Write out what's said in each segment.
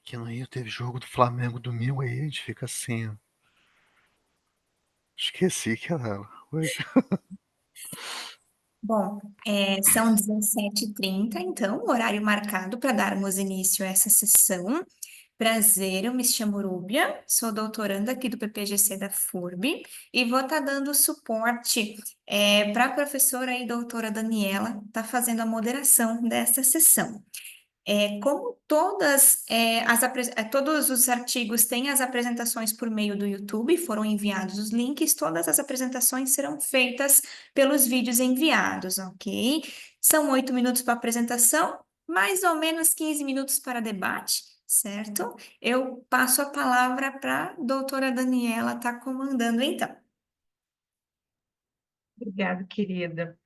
Aqui no Rio teve jogo do Flamengo domingo, aí a gente fica assim. Esqueci que era hoje. Bom, são 17h30, então, o horário marcado para darmos início a essa sessão. Prazer, eu me chamo Rúbia, sou doutoranda aqui do PPGC da FURB e vou estar dando suporte para a professora e doutora Daniela, tá fazendo a moderação desta sessão. Como todos os artigos têm as apresentações por meio do YouTube, foram enviados os links, todas as apresentações serão feitas pelos vídeos enviados, ok? São 8 minutos para apresentação, mais ou menos 15 minutos para debate, certo? Eu passo a palavra para a doutora Daniela estar comandando, então. Obrigada, querida.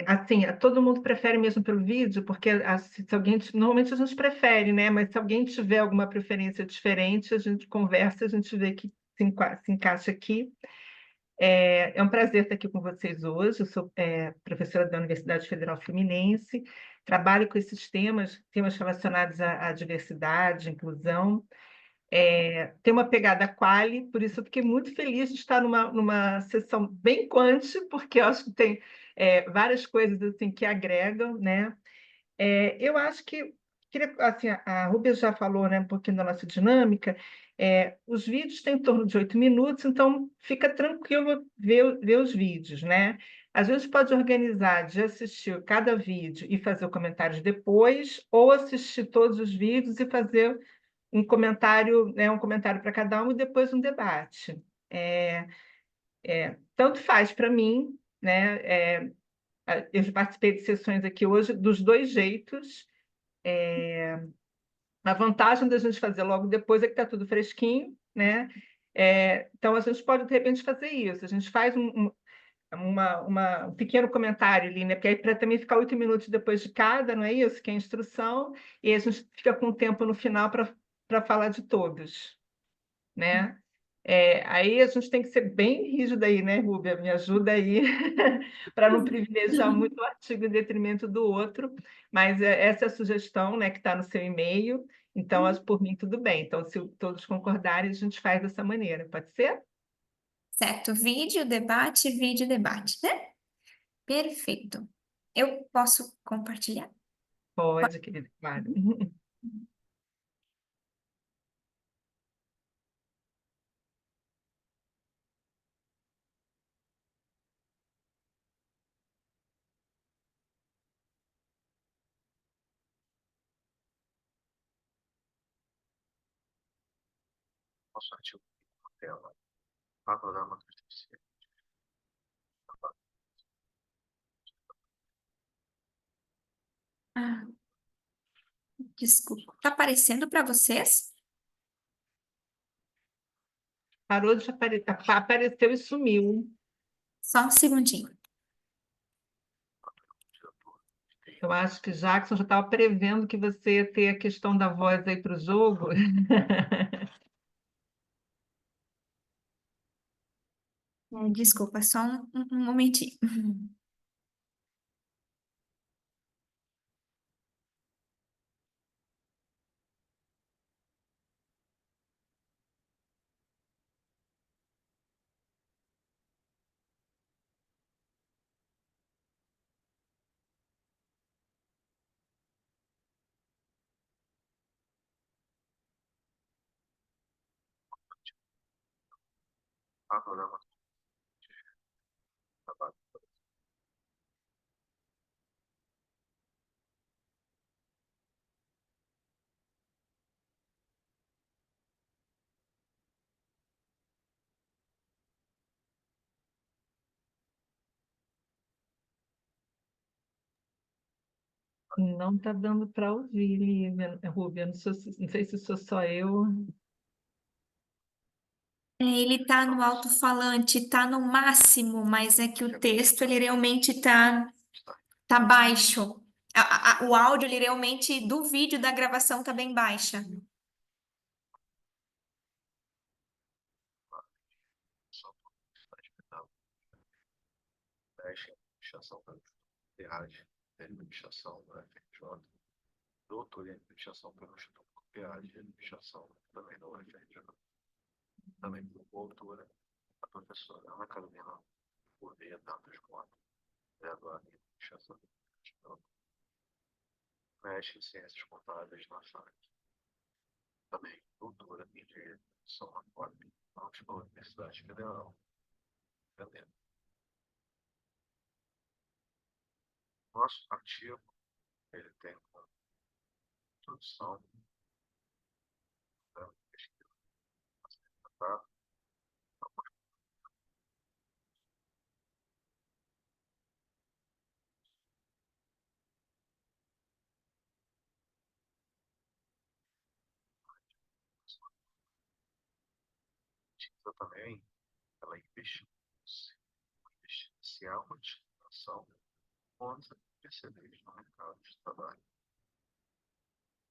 Assim, todo mundo prefere mesmo pelo vídeo, porque se alguém, normalmente a gente prefere, né? Mas se alguém tiver alguma preferência diferente, a gente conversa, a gente vê que se encaixa aqui. É um prazer estar aqui com vocês hoje. Eu sou professora da Universidade Federal Fluminense, trabalho com esses temas relacionados à diversidade, inclusão. Tem uma pegada quali, por isso eu fiquei muito feliz de estar numa sessão bem quant, porque eu acho que tem várias coisas assim que agregam, né? Eu acho que assim, a Rúbia já falou, né, um pouquinho da nossa dinâmica. Os vídeos têm em torno de 8 minutos, então fica tranquilo ver os vídeos, né? Às vezes pode organizar de assistir cada vídeo e fazer o comentário depois, ou assistir todos os vídeos e fazer um comentário, né, um comentário para cada um e depois um debate. Tanto faz para mim, né? Eu já participei de sessões aqui hoje dos dois jeitos. A vantagem da gente fazer logo depois é que está tudo fresquinho, né? Então, a gente pode, de repente, fazer isso. A gente faz um pequeno comentário ali, né? Porque aí para também ficar 8 minutos depois de cada, não é isso? Que é a instrução, e a gente fica com tempo no final para falar de todos, né? Aí a gente tem que ser bem rígido aí, né, Rúbia? Me ajuda aí para não privilegiar muito o artigo em detrimento do outro, mas essa é a sugestão, né, que está no seu e-mail, então, por mim, tudo bem. Então, se todos concordarem, a gente faz dessa maneira, pode ser? Certo, vídeo, debate, né? Perfeito. Eu posso compartilhar? Pode, querida, claro. Nosso artigo na tela. Panorama do TCC. Ah, desculpa. Tá aparecendo para vocês? Parou de apareceu e sumiu. Só um segundinho. Eu acho que Jackson já estava prevendo que você ia ter a questão da voz aí para o jogo. Desculpa, só um momentinho. Panorama do trabalho. Não está dando para ouvir, Lívia, Rúbia. Não sei se sou só eu. Ele tá no alto-falante, tá no máximo, mas é que o texto ele realmente tá baixo. O áudio ele realmente do vídeo da gravação tá bem baixa. Só para esperar. Mexe, administração para TEAD, administração da FRJ, doutor em administração pelo Instituto PA de administração, também no UFRJ. Também por altura, a professora Ana Carolina Gouveia Dantas Mota, graduada em administração, mestre em ciências contábeis na FAC. Também doutora em direito na FOP, na Universidade Federal. Entendeu? Nosso artigo, ele tem uma introdução da pesquisa, tá? Pesquisa também, ela investigar uma discriminação contra perceber no mercado de trabalho.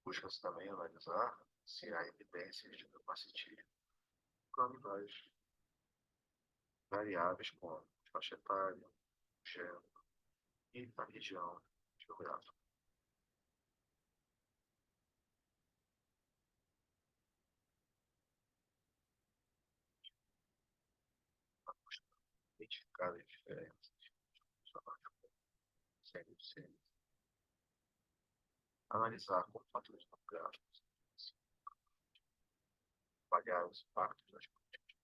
Busca-se também analisar se há evidências de capacitismo em várias variáveis como faixa etária, gênero e a região geográfica. Identificar as diferenças sem analisar com fatores demográficos, avaliar os impactos das políticas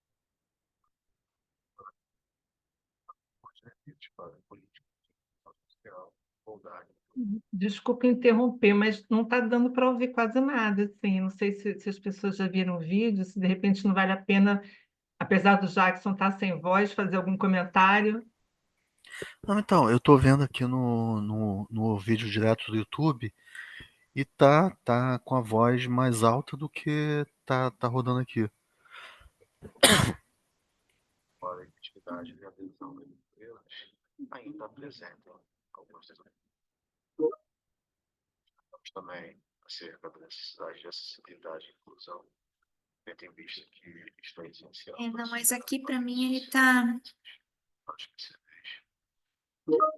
para a política social, igualdade. Desculpa interromper, mas não está dando para ouvir quase nada, assim. Não sei se as pessoas já viram o vídeo, se de repente não vale a pena, apesar do Jackson estar sem voz, fazer algum comentário. Não, então, eu tô vendo aqui no vídeo direto do YouTube e tá com a voz mais alta do que tá rodando aqui. Para a efetividade e a adesão das empresas ainda apresentam alguns desafios. Também acerca da necessidade de acessibilidade e inclusão, tendo em vista que isto é essencial. Não, mas aqui para mim ele tá. Acho que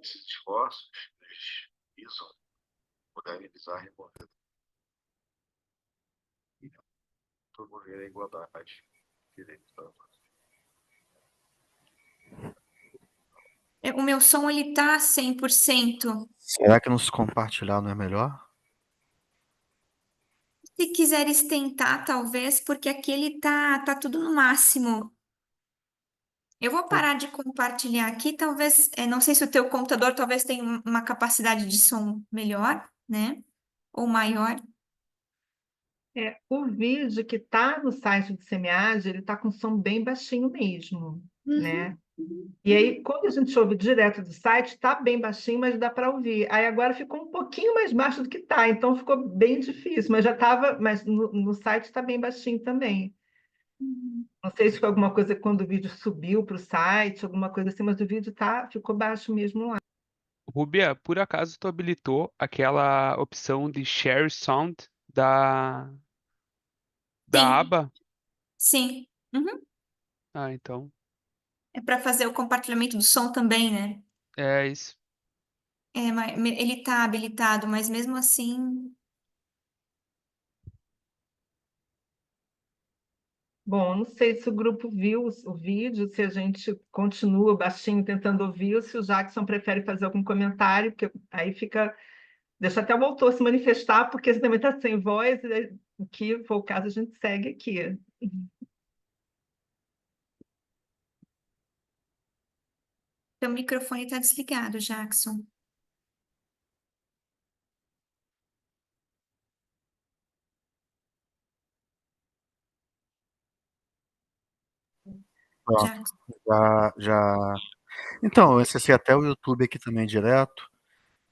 esses esforços eles visam modernizar e remover e promover a igualdade de direitos da O meu som ele tá 100%. Será que não se compartilhar não é melhor? Se quiseres tentar, talvez, porque aqui ele tá tudo no máximo. Eu vou parar de compartilhar aqui, talvez, não sei se o teu computador talvez tenha uma capacidade de som melhor, né? Ou maior. O vídeo que está no site do SEMEAD, ele está com som bem baixinho mesmo, né? E aí, quando a gente ouve direto do site, está bem baixinho, mas dá para ouvir. Aí agora ficou um pouquinho mais baixo do que está, então ficou bem difícil, mas já estava, mas no site está bem baixinho também. Não sei se foi alguma coisa quando o vídeo subiu para o site, alguma coisa assim, mas o vídeo ficou baixo mesmo lá. Rubia, por acaso tu habilitou aquela opção de Share Sound da Sim, aba? sim. Uhum. Ah, então. É para fazer o compartilhamento do som também, né? É isso. Mas ele tá habilitado, mas mesmo assim. Bom, não sei se o grupo viu o vídeo, se a gente continua baixinho tentando ouvir, ou se o Jackson prefere fazer algum comentário, porque aí fica. Deixa até o autor se manifestar, porque você também está sem voz, e o que for o caso, a gente segue aqui. Teu microfone tá desligado, Jackson. Pronto, Jackson. já. Então, eu acessei até o YouTube aqui também direto,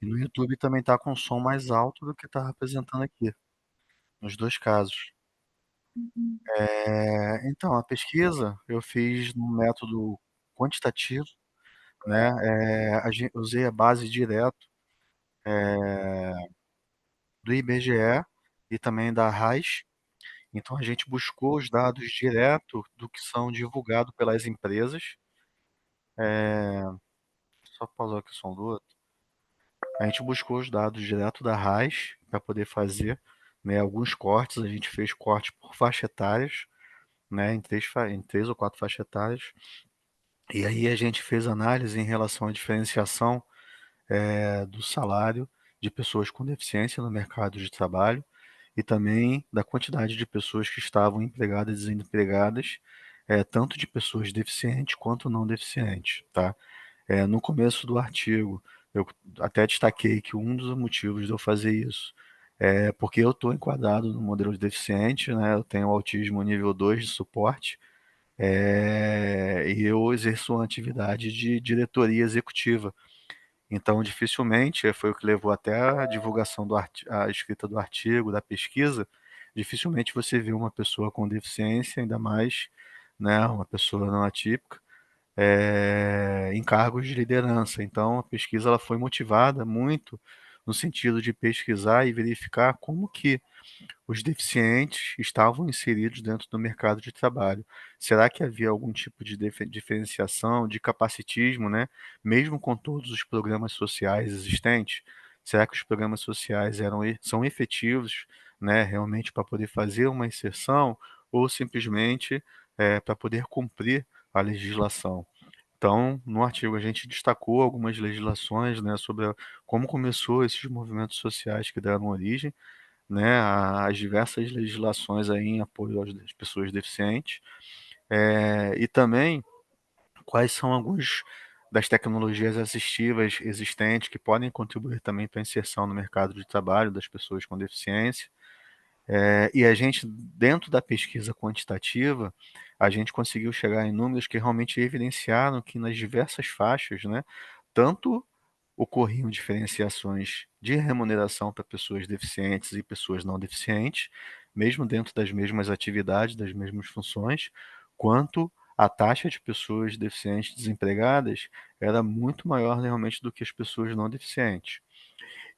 e no YouTube também tá com som mais alto do que tá apresentando aqui, nos dois casos. Uhum. Então, a pesquisa eu fiz no método quantitativo, né? Usei a base direto do IBGE e também da RAIS. Então, a gente buscou os dados direto do que são divulgados pelas empresas. Só pausar aqui o som do outro. A gente buscou os dados direto da RAIS para poder fazer, né, alguns cortes, a gente fez cortes por faixa etárias, né, em 3 ou 4 faixas etárias, e aí a gente fez análise em relação à diferenciação do salário de pessoas com deficiência no mercado de trabalho e também da quantidade de pessoas que estavam empregadas e desempregadas, tanto de pessoas deficientes quanto não deficientes, tá? No começo do artigo, eu até destaquei que um dos motivos de eu fazer isso é porque eu estou enquadrado no modelo de deficiente, né? Eu tenho autismo nível 2 de suporte, e eu exerço uma atividade de diretoria executiva. Então, dificilmente, foi o que levou até a divulgação a escrita do artigo, da pesquisa, dificilmente você vê uma pessoa com deficiência, ainda mais, né, uma pessoa não atípica, em cargos de liderança. Então, a pesquisa ela foi motivada muito no sentido de pesquisar e verificar como que os deficientes estavam inseridos dentro do mercado de trabalho. Será que havia algum tipo de diferenciação, de capacitismo, né? Mesmo com todos os programas sociais existentes? Será que os programas sociais são efetivos, né, realmente para poder fazer uma inserção ou simplesmente para poder cumprir a legislação? Então, no artigo a gente destacou algumas legislações, né, sobre como começou esses movimentos sociais que deram origem, né, às diversas legislações aí em apoio às pessoas deficientes, e também quais são alguns das tecnologias assistivas existentes que podem contribuir também para a inserção no mercado de trabalho das pessoas com deficiência. E a gente, dentro da pesquisa quantitativa, a gente conseguiu chegar em números que realmente evidenciaram que nas diversas faixas, né, tanto ocorriam diferenciações de remuneração para pessoas deficientes e pessoas não deficientes, mesmo dentro das mesmas atividades, das mesmas funções, quanto a taxa de pessoas deficientes desempregadas era muito maior realmente do que as pessoas não deficientes.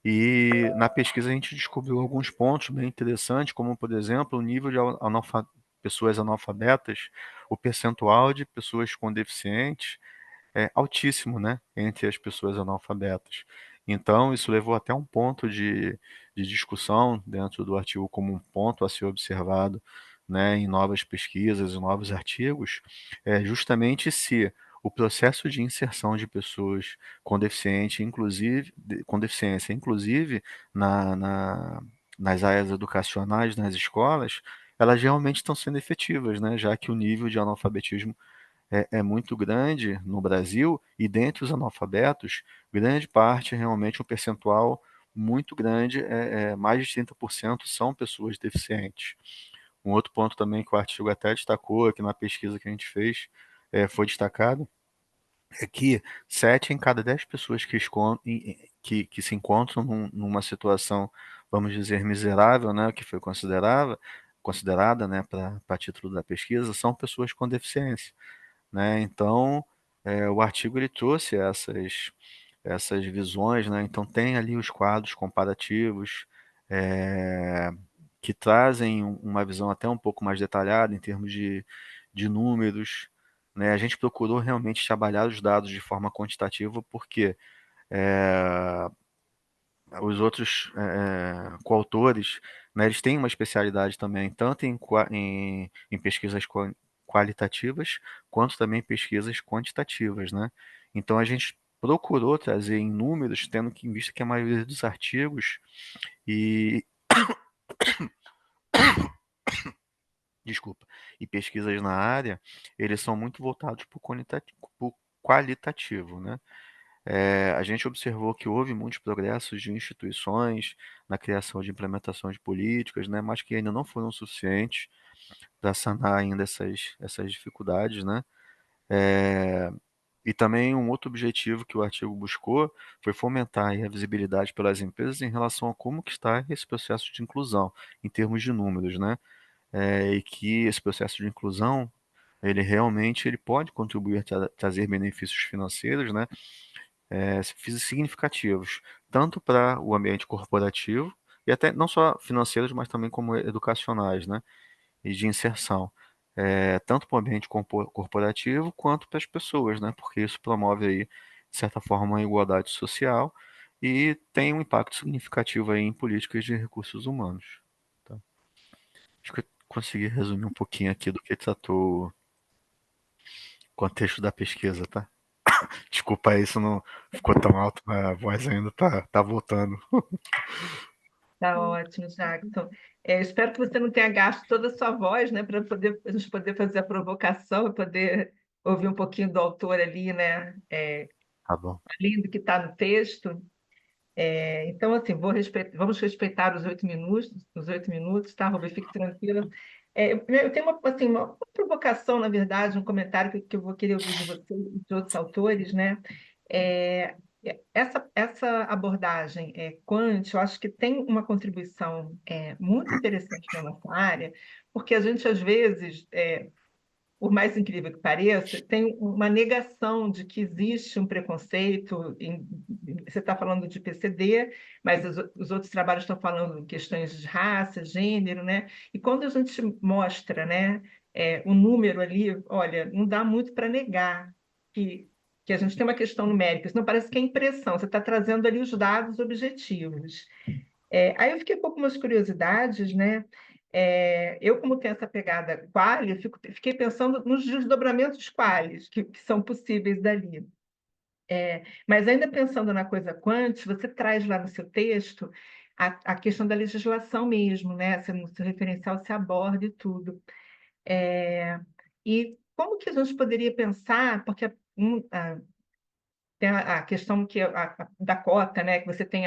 E na pesquisa a gente descobriu alguns pontos bem interessantes, como, por exemplo, o nível de pessoas analfabetas, o percentual de pessoas com deficientes é altíssimo, né, entre as pessoas analfabetas. Então, isso levou até um ponto de discussão dentro do artigo como um ponto a ser observado, né, em novas pesquisas e novos artigos, justamente se o processo de inserção de pessoas com deficiência, inclusive nas áreas educacionais, nas escolas, elas realmente estão sendo efetivas, né, já que o nível de analfabetismo é muito grande no Brasil e dentre os analfabetos, grande parte, realmente um percentual muito grande, mais de 30% são pessoas deficientes. Um outro ponto também que o artigo até destacou, que na pesquisa que a gente fez, foi destacado, é que 7 em cada 10 pessoas que se encontram numa situação, vamos dizer, miserável, né, que foi considerada, né, para título da pesquisa, são pessoas com deficiência, né? Então, o artigo ele trouxe essas visões, né? Então tem ali os quadros comparativos, eh, que trazem uma visão até um pouco mais detalhada em termos de números, né? A gente procurou realmente trabalhar os dados de forma quantitativa, porque os outros coautores, né, eles têm uma especialidade também, tanto em pesquisas qualitativas, quanto também pesquisas quantitativas, né? Então a gente procurou trazer em números, tendo em vista que a maioria dos artigos e, desculpa, e pesquisas na área, eles são muito voltados para o qualitativo, né? A gente observou que houve muitos progressos de instituições na criação de implementação de políticas, né, mas que ainda não foram suficientes para sanar ainda essas dificuldades, né? É, e também um outro objetivo que o artigo buscou foi fomentar aí a visibilidade pelas empresas em relação a como que está esse processo de inclusão, em termos de números, né? E que esse processo de inclusão, ele realmente ele pode contribuir a trazer benefícios financeiros, né? Significativos, tanto para o ambiente corporativo, e até não só financeiros, mas também como educacionais, né? E de inserção. Tanto para o ambiente corporativo quanto para as pessoas, né? Porque isso promove aí, de certa forma, a igualdade social e tem um impacto significativo aí em políticas de recursos humanos. Acho que eu consegui resumir um pouquinho aqui do que tratou o contexto da pesquisa, tá? Desculpa aí se não ficou tão alto, mas a voz ainda tá voltando. Tá ótimo, Jackson. Espero que você não tenha gasto toda a sua voz, né, para poder a gente poder fazer a provocação e poder ouvir um pouquinho do autor ali, né, Tá bom. além do que está no texto. Então, assim, vamos respeitar os 8 minutos, tá, Rubi? Fique tranquila. Eu tenho assim, uma provocação, na verdade, um comentário que eu vou querer ouvir de você e de outros autores, né? É, essa abordagem quant, eu acho que tem uma contribuição muito interessante na nossa área, porque a gente, às vezes, por mais incrível que pareça, tem uma negação de que existe um preconceito. Você está falando de PCD, mas os outros trabalhos estão falando em questões de raça, gênero, né? E quando a gente mostra, né, o número ali, olha, não dá muito para negar que a gente tem uma questão numérica, senão parece que é impressão, você está trazendo ali os dados objetivos. Aí eu fiquei com algumas curiosidades, né? Eu, como tenho essa pegada quali, fiquei pensando nos desdobramentos qualis que são possíveis dali. Mas ainda pensando na coisa quant, você traz lá no seu texto a questão da legislação mesmo, né? No seu referencial se aborda e tudo. E como que a gente poderia pensar, porque tem a questão da cota, né? Que você tem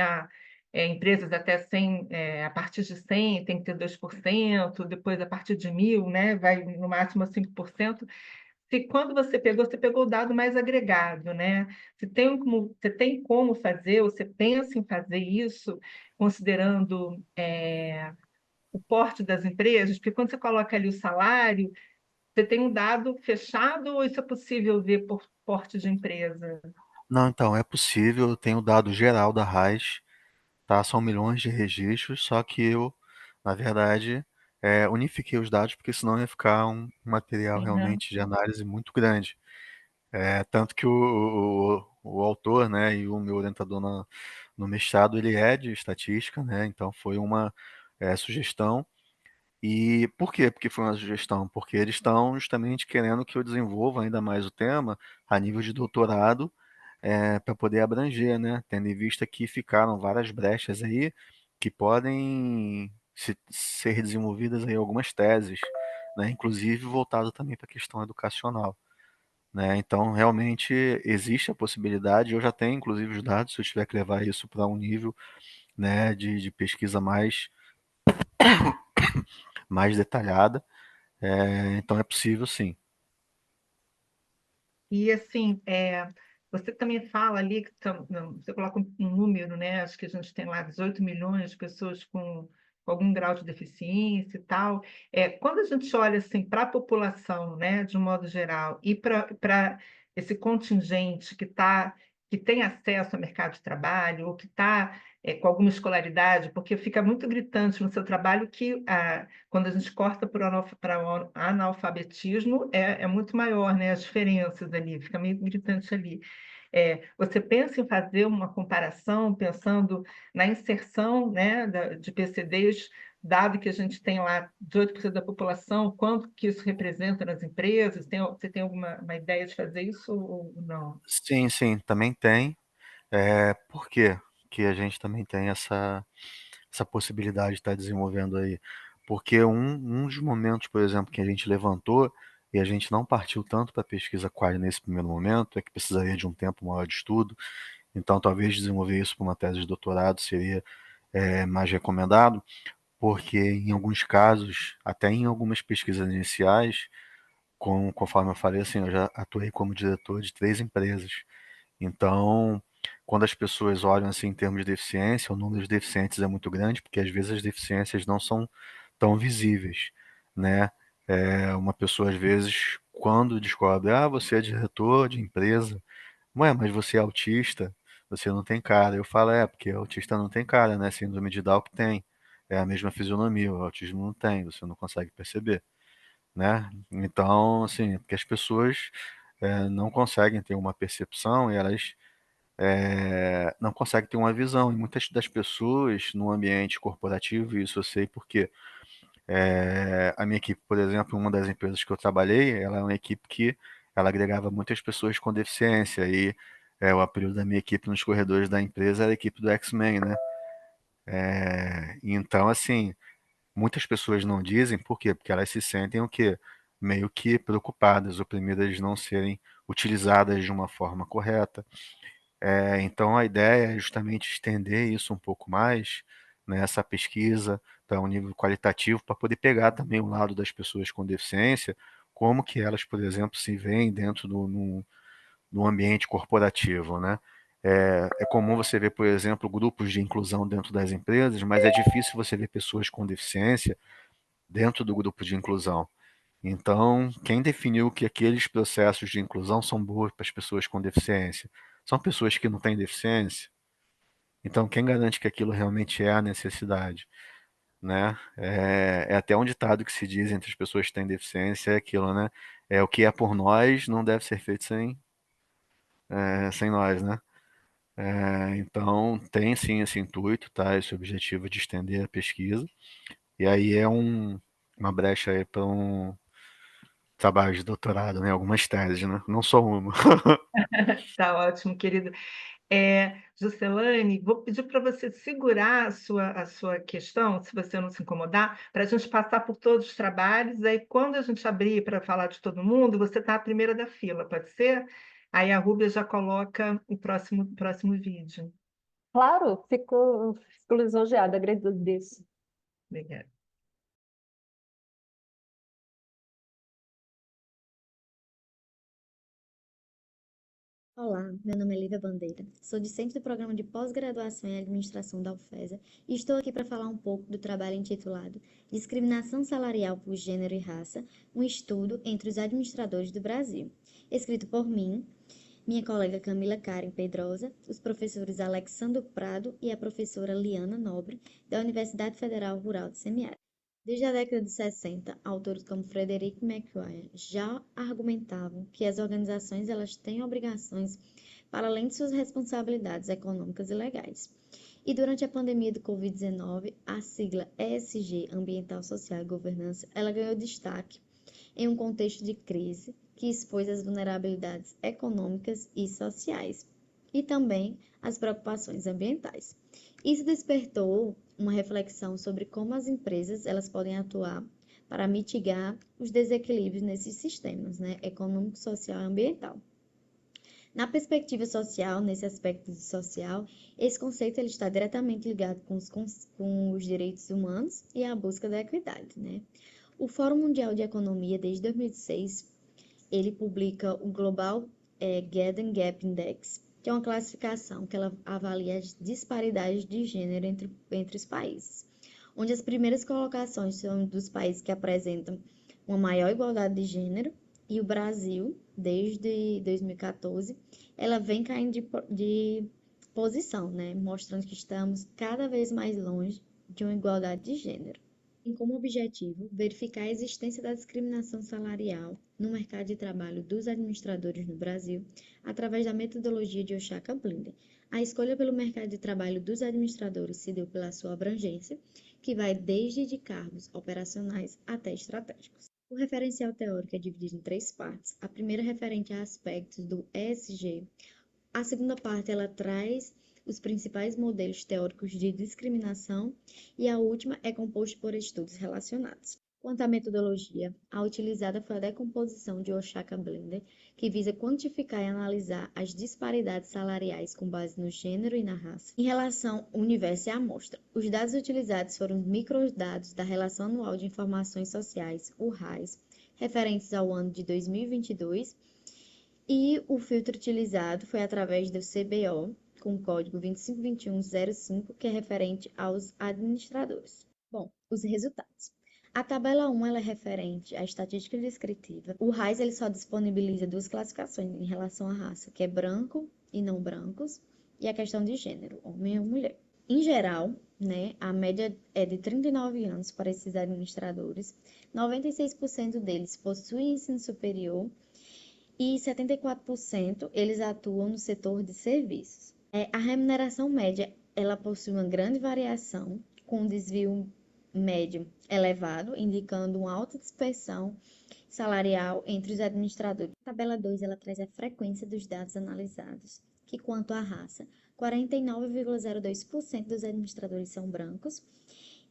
empresas até 100, a partir de 100 tem que ter 2%, depois a partir de 1.000, né? Vai no máximo a 5%. Se quando você pegou o dado mais agregado, né? Você tem como fazer, você pensa em fazer isso, considerando o porte das empresas, porque quando você coloca ali o salário, você tem um dado fechado ou isso é possível ver por porte de empresa? Não, então, é possível, eu tenho o dado geral da RAIS, tá? São milhões de registros, só que eu, na verdade, unifiquei os dados, porque senão ia ficar um material Uhum. realmente de análise muito grande. Tanto que o autor, né, e o meu orientador no mestrado, ele é de estatística, né? Então foi uma sugestão. E por quê? Porque foi uma sugestão? Porque eles estão justamente querendo que eu desenvolva ainda mais o tema a nível de doutorado, para poder abranger, né? Tendo em vista que ficaram várias brechas aí que podem ser desenvolvidas aí algumas teses, né? Inclusive voltado também para a questão educacional, né? Então, realmente existe a possibilidade. Eu já tenho, inclusive, os dados. Se eu tiver que levar isso para um nível, né, de pesquisa mais detalhada, então é possível, sim. E assim, você também fala ali não, você coloca um número, né? Acho que a gente tem lá 18 milhões de pessoas com algum grau de deficiência e tal. Quando a gente olha assim para a população, né, de um modo geral, e para esse contingente que tem acesso ao mercado de trabalho ou que está com alguma escolaridade, porque fica muito gritante no seu trabalho que quando a gente corta para o analfabetismo, é muito maior, né? As diferenças ali, fica meio gritante ali. Você pensa em fazer uma comparação, pensando na inserção, né, de PCDs, dado que a gente tem lá 18% da população, quanto que isso representa nas empresas? Você tem alguma uma ideia de fazer isso ou não? Sim, sim, também tem. Por quê que a gente também tem essa possibilidade de estar desenvolvendo aí? Porque um dos momentos, por exemplo, que a gente levantou e a gente não partiu tanto para a pesquisa quali nesse primeiro momento, é que precisaria de um tempo maior de estudo. Então, talvez desenvolver isso para uma tese de doutorado seria mais recomendado, porque em alguns casos, até em algumas pesquisas iniciais, conforme eu falei, assim, eu já atuei como diretor de 3 empresas. Então, quando as pessoas olham assim em termos de deficiência, o número de deficientes é muito grande, porque às vezes as deficiências não são tão visíveis, né? Uma pessoa às vezes, quando descobre, você é diretor de empresa, ué, mas você é autista, você não tem cara. Eu falo, porque autista não tem cara, né? Síndrome de Down que tem. É a mesma fisionomia, o autismo não tem, você não consegue perceber, né? Então, assim, porque as pessoas não conseguem ter uma percepção e elas não conseguem ter uma visão. E muitas das pessoas no ambiente corporativo, isso eu sei porque A minha equipe, por exemplo, uma das empresas que eu trabalhei, ela é uma equipe que ela agregava muitas pessoas com deficiência e o apelido da minha equipe nos corredores da empresa era a equipe do X-Men, né? Então, assim, muitas pessoas não dizem, por quê? Porque elas se sentem o quê? Meio que preocupadas, oprimidas de não serem utilizadas de uma forma correta. Então, a ideia é justamente estender isso um pouco mais, né, essa pesquisa para um nível qualitativo, para poder pegar também o lado das pessoas com deficiência, como que elas, por exemplo, se veem dentro no ambiente corporativo, né? É comum você ver, por exemplo, grupos de inclusão dentro das empresas, mas é difícil você ver pessoas com deficiência dentro do grupo de inclusão. Então, quem definiu que aqueles processos de inclusão são bons para as pessoas com deficiência? São pessoas que não têm deficiência? Então, quem garante que aquilo realmente é a necessidade, né? É até um ditado que se diz entre as pessoas que têm deficiência, é aquilo, né? O que é por nós não deve ser feito sem nós, né? Então, tem sim esse intuito, tá? Esse objetivo de estender a pesquisa. E aí uma brecha aí para um trabalho de doutorado, né? Algumas teses, né? Não só uma. Tá ótimo, querido. Juscelane, vou pedir para você segurar a sua questão, se você não se incomodar, para a gente passar por todos os trabalhos. Aí, quando a gente abrir para falar de todo mundo, você está a primeira da fila, pode ser? Aí a Rúbia já coloca o próximo vídeo. Claro, fico lisonjeada, agradeço. Obrigada. Olá, meu nome é Lívia Bandeira, sou discente do programa de pós-graduação em administração da UFESA e estou aqui para falar um pouco do trabalho intitulado Discriminação Salarial por Gênero e Raça, um estudo entre os administradores do Brasil, escrito por mim, minha colega Camila Karen Pedrosa, os professores Alexandro Prado e a professora Liana Nobre, da Universidade Federal Rural de Semiárido. Desde a década de 60, autores como Frederick McGuire já argumentavam que as organizações elas têm obrigações para além de suas responsabilidades econômicas e legais. E durante a pandemia do Covid-19, a sigla ESG, Ambiental, Social e Governança, ela ganhou destaque em um contexto de crise que expôs as vulnerabilidades econômicas e sociais e também as preocupações ambientais. Isso despertou uma reflexão sobre como as empresas elas podem atuar para mitigar os desequilíbrios nesses sistemas, né, econômico, social e ambiental. Na perspectiva social, nesse aspecto social, esse conceito ele está diretamente ligado com os direitos humanos e a busca da equidade, né? O Fórum Mundial de Economia, desde 2006, ele publica o Global Gender Gap Index, que é uma classificação que ela avalia as disparidades de gênero entre os países, onde as primeiras colocações são dos países que apresentam uma maior igualdade de gênero, e o Brasil, desde 2014, ela vem caindo de posição, né? Mostrando que estamos cada vez mais longe de uma igualdade de gênero. Tem como objetivo verificar a existência da discriminação salarial no mercado de trabalho dos administradores no Brasil através da metodologia de Oshaka-Blinder. A escolha pelo mercado de trabalho dos administradores se deu pela sua abrangência, que vai desde de cargos operacionais até estratégicos. O referencial teórico é dividido em 3 partes. A primeira referente a aspectos do ESG. A segunda parte ela traz os principais modelos teóricos de discriminação e a última é composta por estudos relacionados. Quanto à metodologia, a utilizada foi a decomposição de Oshaka-Blinder, que visa quantificar e analisar as disparidades salariais com base no gênero e na raça, em relação ao universo e à amostra. Os dados utilizados foram os microdados da Relação Anual de Informações Sociais, o RAIS, referentes ao ano de 2022, e o filtro utilizado foi através do CBO, com o código 252105, que é referente aos administradores. Bom, os resultados. A tabela 1 ela é referente à estatística descritiva. O RAIS ele só disponibiliza 2 classificações em relação à raça, que é branco e não brancos, e a questão de gênero, homem ou mulher. Em geral, né, a média é de 39 anos para esses administradores, 96% deles possuem ensino superior e 74% eles atuam no setor de serviços. A remuneração média ela possui uma grande variação, com um desvio médio elevado, indicando uma alta dispersão salarial entre os administradores. A tabela 2 ela traz a frequência dos dados analisados, que quanto à raça, 49,02% dos administradores são brancos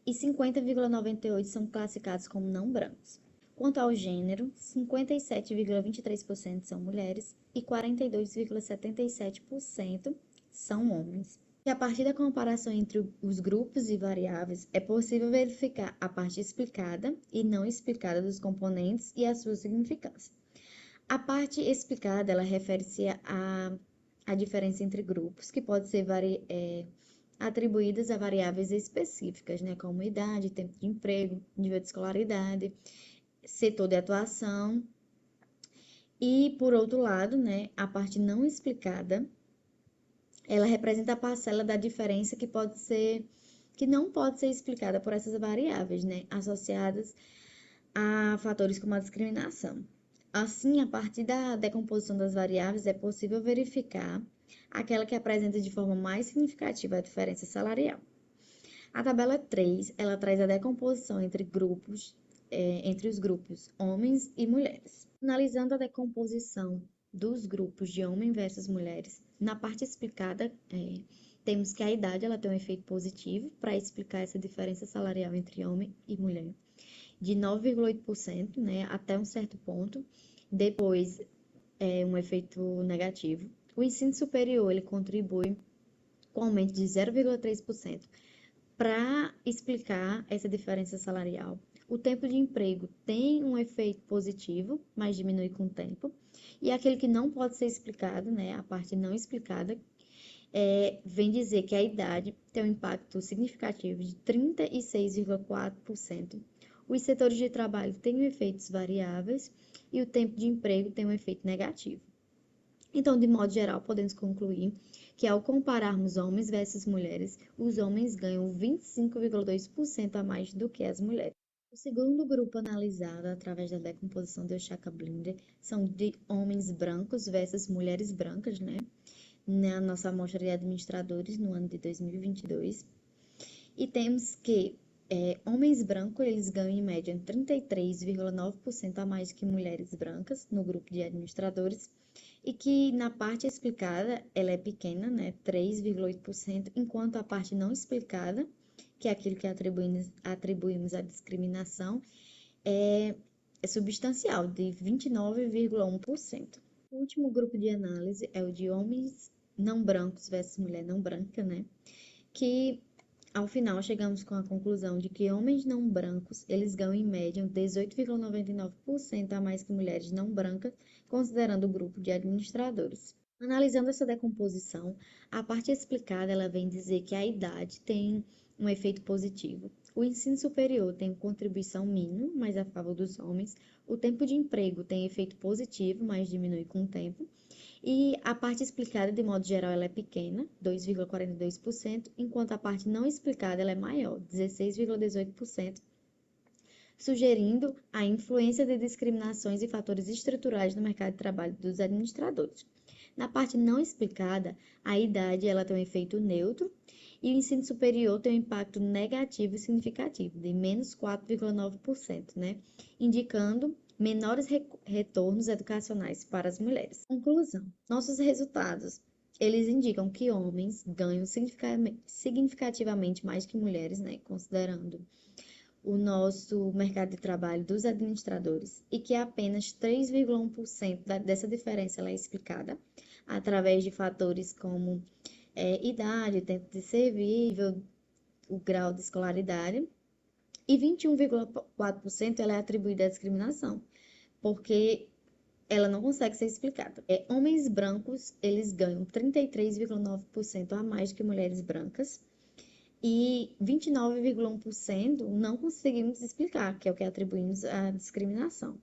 e 50,98% são classificados como não brancos. Quanto ao gênero, 57,23% são mulheres e 42,77% são homens. E a partir da comparação entre os grupos e variáveis, é possível verificar a parte explicada e não explicada dos componentes e a sua significância. A parte explicada, ela refere-se à diferença entre grupos, que pode ser atribuídas a variáveis específicas, né, como idade, tempo de emprego, nível de escolaridade, setor de atuação. E, por outro lado, né, a parte não explicada, ela representa a parcela da diferença que não pode ser explicada por essas variáveis, né, associadas a fatores como a discriminação. Assim, a partir da decomposição das variáveis, é possível verificar aquela que apresenta de forma mais significativa a diferença salarial. A tabela 3, ela traz a decomposição entre os grupos homens e mulheres. Analisando a decomposição dos grupos de homens versus mulheres, na parte explicada, temos que a idade ela tem um efeito positivo para explicar essa diferença salarial entre homem e mulher, de 9,8%, né, até um certo ponto. Depois, um efeito negativo. O ensino superior ele contribui com aumento de 0,3% para explicar essa diferença salarial. O tempo de emprego tem um efeito positivo, mas diminui com o tempo. E aquele que não pode ser explicado, né, a parte não explicada, vem dizer que a idade tem um impacto significativo de 36,4%. Os setores de trabalho têm efeitos variáveis e o tempo de emprego tem um efeito negativo. Então, de modo geral, podemos concluir que ao compararmos homens versus mulheres, os homens ganham 25,2% a mais do que as mulheres. O segundo grupo analisado através da decomposição de Oshaka-Blinder são de homens brancos versus mulheres brancas, né? Na nossa amostra de administradores no ano de 2022. E temos que homens brancos eles ganham em média 33,9% a mais que mulheres brancas no grupo de administradores e que na parte explicada ela é pequena, né, 3,8%, enquanto a parte não explicada, que é aquilo que atribuímos à discriminação, é substancial, de 29,1%. O último grupo de análise é o de homens não brancos versus mulher não branca, né, que ao final, chegamos com a conclusão de que homens não brancos, eles ganham em média 18,99% a mais que mulheres não brancas, considerando o grupo de administradores. Analisando essa decomposição, a parte explicada ela vem dizer que a idade tem um efeito positivo. O ensino superior tem contribuição mínima, mas a favor dos homens. O tempo de emprego tem efeito positivo, mas diminui com o tempo. E a parte explicada, de modo geral, ela é pequena, 2,42%, enquanto a parte não explicada ela é maior, 16,18%, sugerindo a influência de discriminações e fatores estruturais no mercado de trabalho dos administradores. Na parte não explicada, a idade ela tem um efeito neutro e o ensino superior tem um impacto negativo e significativo, de menos 4,9%, né? Indicando menores retornos educacionais para as mulheres. Conclusão: nossos resultados, eles indicam que homens ganham significativamente mais que mulheres, né, considerando o nosso mercado de trabalho dos administradores, e que apenas 3,1% dessa diferença ela é explicada através de fatores como idade, tempo de serviço, o grau de escolaridade, e 21,4% ela é atribuída à discriminação, porque ela não consegue ser explicada. Homens brancos, eles ganham 33,9% a mais que mulheres brancas e 29,1% não conseguimos explicar, que é o que atribuímos à discriminação.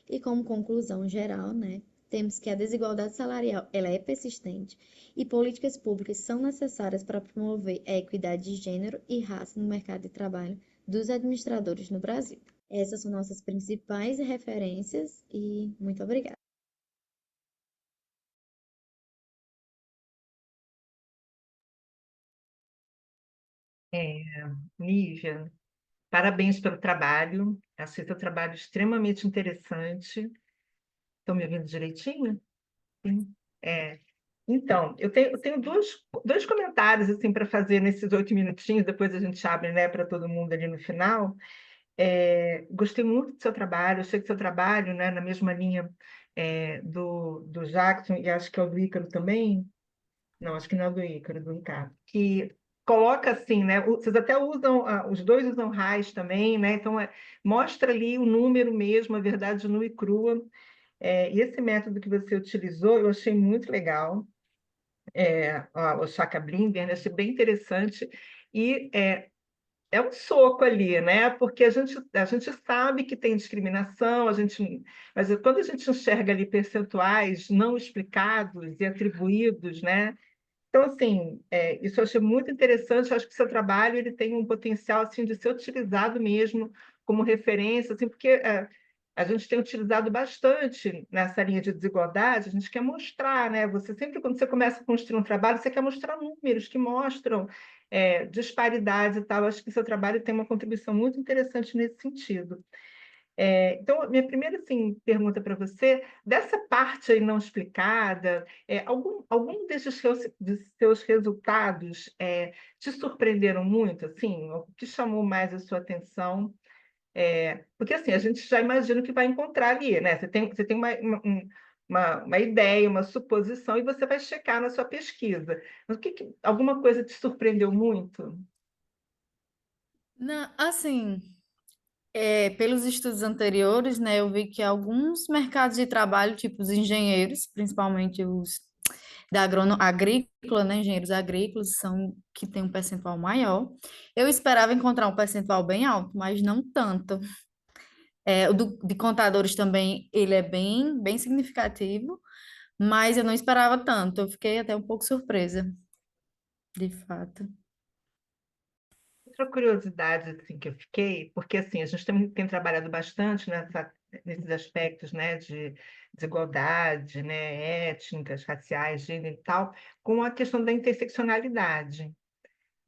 E como conclusão geral, né, temos que a desigualdade salarial ela é persistente e políticas públicas são necessárias para promover a equidade de gênero e raça no mercado de trabalho dos administradores no Brasil. Essas são nossas principais referências e muito obrigada. Nívia, Parabéns pelo trabalho. Achei seu trabalho extremamente interessante. Estão me ouvindo direitinho? Sim. É. Então, eu tenho dois comentários assim para fazer nesses 8 minutinhos, depois a gente abre, né, para todo mundo ali no final. Gostei muito do seu trabalho, eu sei que seu trabalho, né, na mesma linha do Jackson, e acho que é o do Ícaro também, não, acho que não é do Ícaro, é do Ricardo, que coloca assim, né, vocês até usam, os dois usam RAIS também, né, então mostra ali o número mesmo, a verdade nua e crua, e esse método que você utilizou, eu achei muito legal, o Chaka Blinder, né, achei bem interessante, e é um soco ali, né? Porque a gente sabe que tem discriminação, mas quando a gente enxerga ali percentuais não explicados e atribuídos, né? Então, assim, isso eu achei muito interessante. Eu acho que o seu trabalho ele tem um potencial assim, de ser utilizado mesmo como referência, assim, porque a gente tem utilizado bastante nessa linha de desigualdade, a gente quer mostrar, né? Você sempre, quando você começa a construir um trabalho, você quer mostrar números que mostram disparidades e tal. Eu acho que o seu trabalho tem uma contribuição muito interessante nesse sentido. Então, a minha primeira assim, pergunta para você, dessa parte aí não explicada, algum de seus resultados te surpreenderam muito, assim? O que chamou mais a sua atenção? Porque assim, a gente já imagina o que vai encontrar ali, né? Você tem uma ideia, uma suposição, e você vai checar na sua pesquisa. Mas alguma coisa te surpreendeu muito? Não, assim, pelos estudos anteriores, né, eu vi que alguns mercados de trabalho, tipo os engenheiros, principalmente os da agrícola, né, engenheiros agrícolas, são que tem um percentual maior. Eu esperava encontrar um percentual bem alto, mas não tanto. De contadores também, ele é bem, bem significativo, mas eu não esperava tanto. Eu fiquei até um pouco surpresa, de fato. Outra curiosidade assim, que eu fiquei, porque assim, a gente tem trabalhado bastante nesses aspectos, né, de desigualdade, né, étnicas, raciais, gênero e tal, com a questão da interseccionalidade,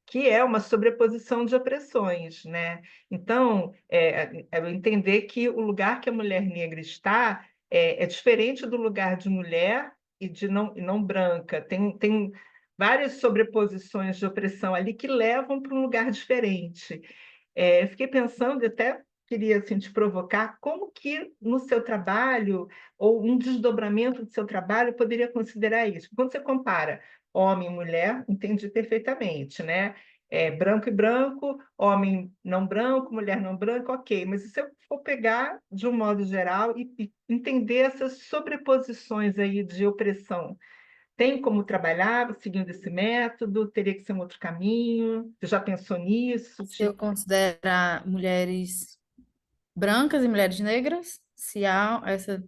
que é uma sobreposição de opressões, né? Então, eu entender que o lugar que a mulher negra está é diferente do lugar de mulher e não branca. Tem várias sobreposições de opressão ali que levam para um lugar diferente. Eu fiquei pensando, e até queria assim, te provocar, como que no seu trabalho, ou um desdobramento do seu trabalho, poderia considerar isso? Quando você compara homem e mulher, entendi perfeitamente, né? Branco e branco, homem não branco, mulher não branca, ok. Mas se eu for pegar de um modo geral e entender essas sobreposições aí de opressão, tem como trabalhar seguindo esse método? Teria que ser um outro caminho? Você já pensou nisso? Se eu considerar mulheres brancas e mulheres negras, se há essa.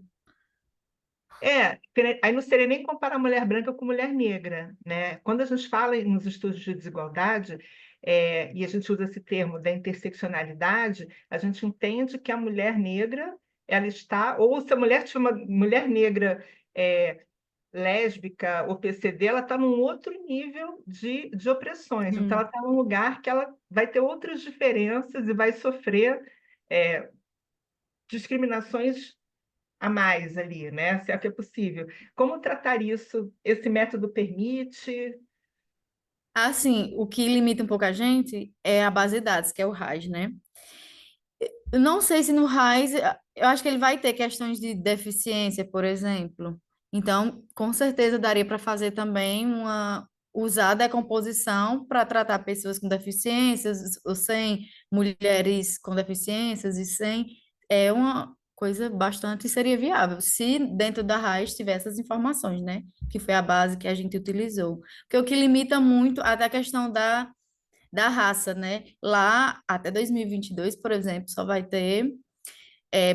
Aí não seria nem comparar mulher branca com mulher negra, né? Quando a gente fala nos estudos de desigualdade, e a gente usa esse termo da interseccionalidade, a gente entende que a mulher negra, ela está, ou se a mulher tiver uma mulher negra lésbica ou PCD, ela está num outro nível de opressões. Então, ela está num lugar que ela vai ter outras diferenças e vai sofrer discriminações a mais ali, né? Se é que é possível. Como tratar isso? Esse método permite? Assim, o que limita um pouco a gente é a base de dados, que é o RAIS, né? Eu não sei se no RAIS, eu acho que ele vai ter questões de deficiência, por exemplo. Então, com certeza daria para fazer também usar a decomposição para tratar pessoas com deficiências, ou sem mulheres com deficiências e sem. É uma coisa bastante seria viável, se dentro da RAIS tivesse essas informações, né? Que foi a base que a gente utilizou. Porque o que limita muito até a questão da raça, né? Lá, até 2022, por exemplo, só vai ter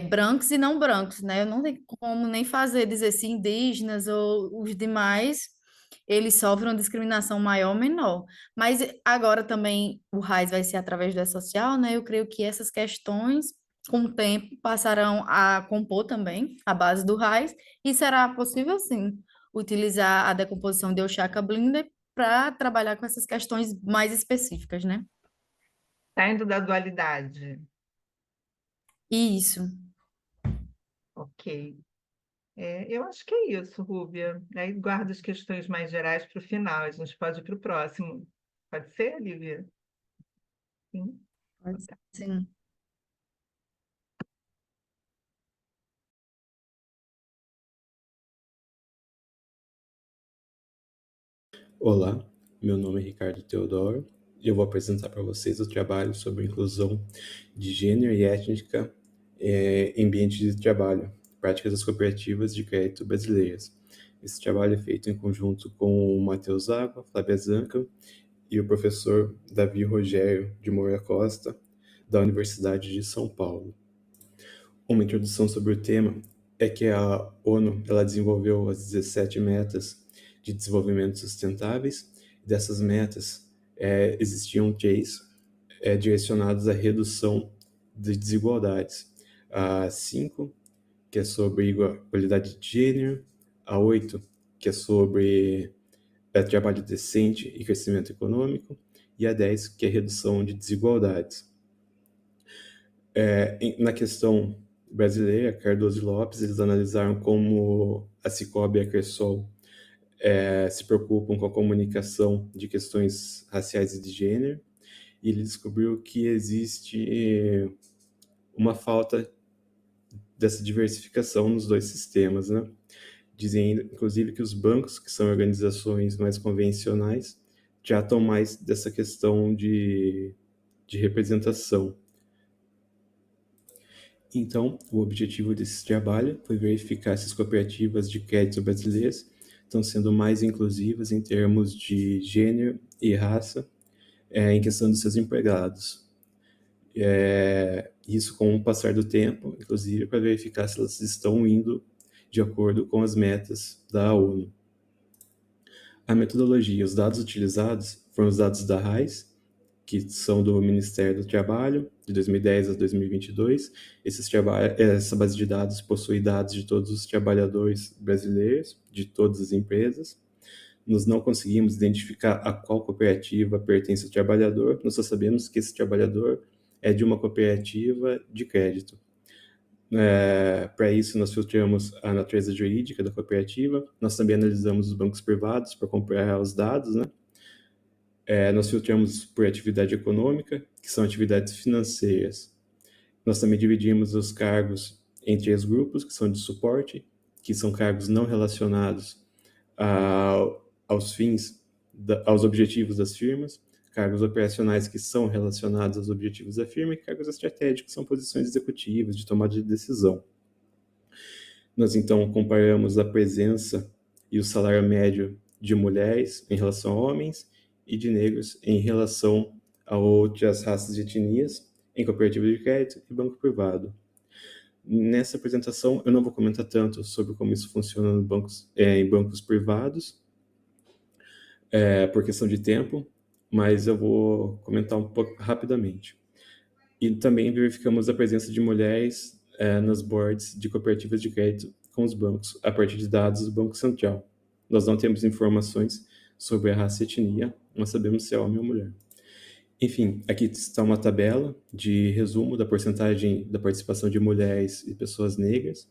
brancos e não brancos, né? Eu não tenho como nem dizer se indígenas ou os demais, eles sofrem uma discriminação maior ou menor. Mas agora também o RAIS vai ser através do E-Social, né? Eu creio que essas questões, com o tempo, passarão a compor também a base do RAIS, e será possível, sim, utilizar a decomposição de Oshaka Blinder para trabalhar com essas questões mais específicas, né? Saindo da dualidade. Isso. Ok. Eu acho que é isso, Rúbia. Aí guarda as questões mais gerais para o final, a gente pode ir para o próximo. Pode ser, Lívia? Sim. Pode ser. Sim. Olá, meu nome é Ricardo Teodoro e eu vou apresentar para vocês o trabalho sobre inclusão de gênero e étnica em ambiente de trabalho, práticas das cooperativas de crédito brasileiras. Esse trabalho é feito em conjunto com o Matheus Água, Flávia Zanca e o professor Davi Rogério de Moura Costa, da Universidade de São Paulo. Uma introdução sobre o tema é que a ONU ela desenvolveu as 17 metas de desenvolvimento sustentáveis. Dessas metas, existiam 3 direcionadas à redução de desigualdades. A 5, que é sobre igualdade de gênero. A 8, que é sobre trabalho decente e crescimento econômico. E a 10, que é redução de desigualdades. Na questão brasileira, Cardoso e Lopes, eles analisaram como a Cicobi e a Cressol se preocupam com a comunicação de questões raciais e de gênero, e ele descobriu que existe uma falta dessa diversificação nos dois sistemas, né? Dizem, inclusive, que os bancos, que são organizações mais convencionais, tratam mais dessa questão de representação. Então, o objetivo desse trabalho foi verificar se as cooperativas de crédito brasileiras estão sendo mais inclusivas em termos de gênero e raça em questão dos seus empregados. Isso com o passar do tempo, inclusive para verificar se elas estão indo de acordo com as metas da ONU. A metodologia, os dados utilizados foram os dados da RAIS, que são do Ministério do Trabalho, de 2010 a 2022. Essa base de dados possui dados de todos os trabalhadores brasileiros, de todas as empresas. Nós não conseguimos identificar a qual cooperativa pertence ao trabalhador, nós só sabemos que esse trabalhador é de uma cooperativa de crédito. Para isso, nós filtramos a natureza jurídica da cooperativa, nós também analisamos os bancos privados para comparar os dados, né? Nós filtramos por atividade econômica, que são atividades financeiras. Nós também dividimos os cargos em 3 grupos, que são de suporte, que são cargos não relacionados aos objetivos das firmas, cargos operacionais que são relacionados aos objetivos da firma e cargos estratégicos, que são posições executivas de tomada de decisão. Nós, então, comparamos a presença e o salário médio de mulheres em relação a homens e de negros em relação a outras raças e etnias em cooperativa de crédito e banco privado. Nessa apresentação, eu não vou comentar tanto sobre como isso funciona em bancos privados, por questão de tempo, mas eu vou comentar um pouco rapidamente. E também verificamos a presença de mulheres nas boards de cooperativas de crédito com os bancos, a partir de dados do Banco Central. Nós não temos informações sobre a raça e etnia, nós sabemos se é homem ou mulher. Enfim, aqui está uma tabela de resumo da porcentagem da participação de mulheres e pessoas negras.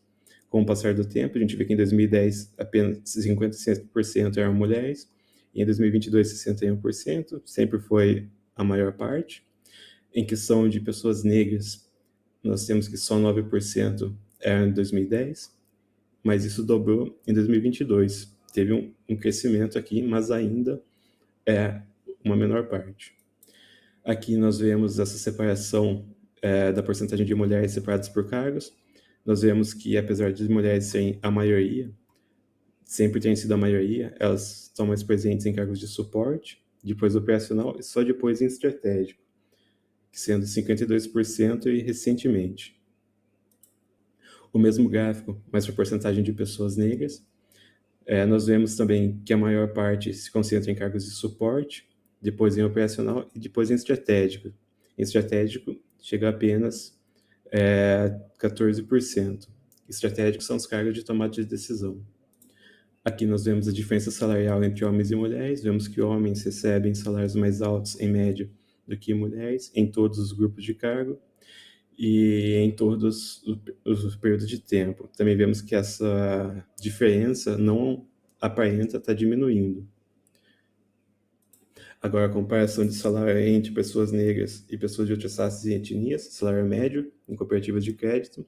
Com o passar do tempo, a gente vê que em 2010 apenas 57% eram mulheres, e em 2022 61%, sempre foi a maior parte. Em questão de pessoas negras, nós temos que só 9% eram em 2010, mas isso dobrou em 2022. Teve um crescimento aqui, mas ainda é uma menor parte. Aqui nós vemos essa separação da porcentagem de mulheres separadas por cargos. Nós vemos que, apesar de mulheres serem a maioria, sempre tem sido a maioria, elas estão mais presentes em cargos de suporte, depois operacional e só depois em estratégico, sendo 52% e recentemente. O mesmo gráfico, mas para a porcentagem de pessoas negras, nós vemos também que a maior parte se concentra em cargos de suporte, depois em operacional e depois em estratégico. Em estratégico, chega a apenas 14%. Estratégicos são os cargos de tomada de decisão. Aqui nós vemos a diferença salarial entre homens e mulheres, vemos que homens recebem salários mais altos, em média, do que mulheres em todos os grupos de cargo e em todos os períodos de tempo. Também vemos que essa diferença não aparenta estar diminuindo. Agora, a comparação de salário entre pessoas negras e pessoas de outras raças e etnias, salário médio em cooperativas de crédito,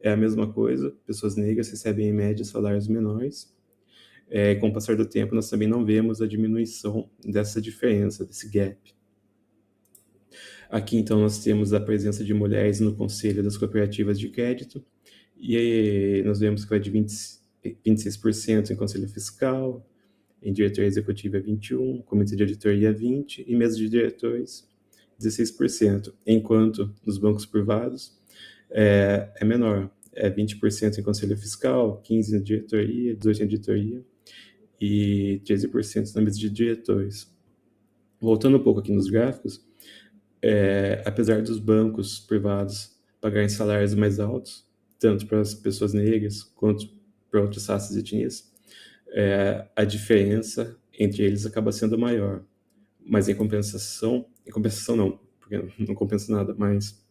é a mesma coisa. Pessoas negras recebem, em média, salários menores. Com o passar do tempo, nós também não vemos a diminuição dessa diferença, desse gap. Aqui, então, nós temos a presença de mulheres no conselho das cooperativas de crédito, e nós vemos que vai de 26% em conselho fiscal, em diretoria executiva é 21%, comitê de auditoria 20% e mesa de diretores 16%, enquanto nos bancos privados é menor, é 20% em conselho fiscal, 15% na diretoria, 18% na editoria e 13% na mesa de diretores. Voltando um pouco aqui nos gráficos, apesar dos bancos privados pagarem salários mais altos, tanto para as pessoas negras quanto para outras raças e etnias, a diferença entre eles acaba sendo maior. Mas em compensação não, porque não compensa nada, mas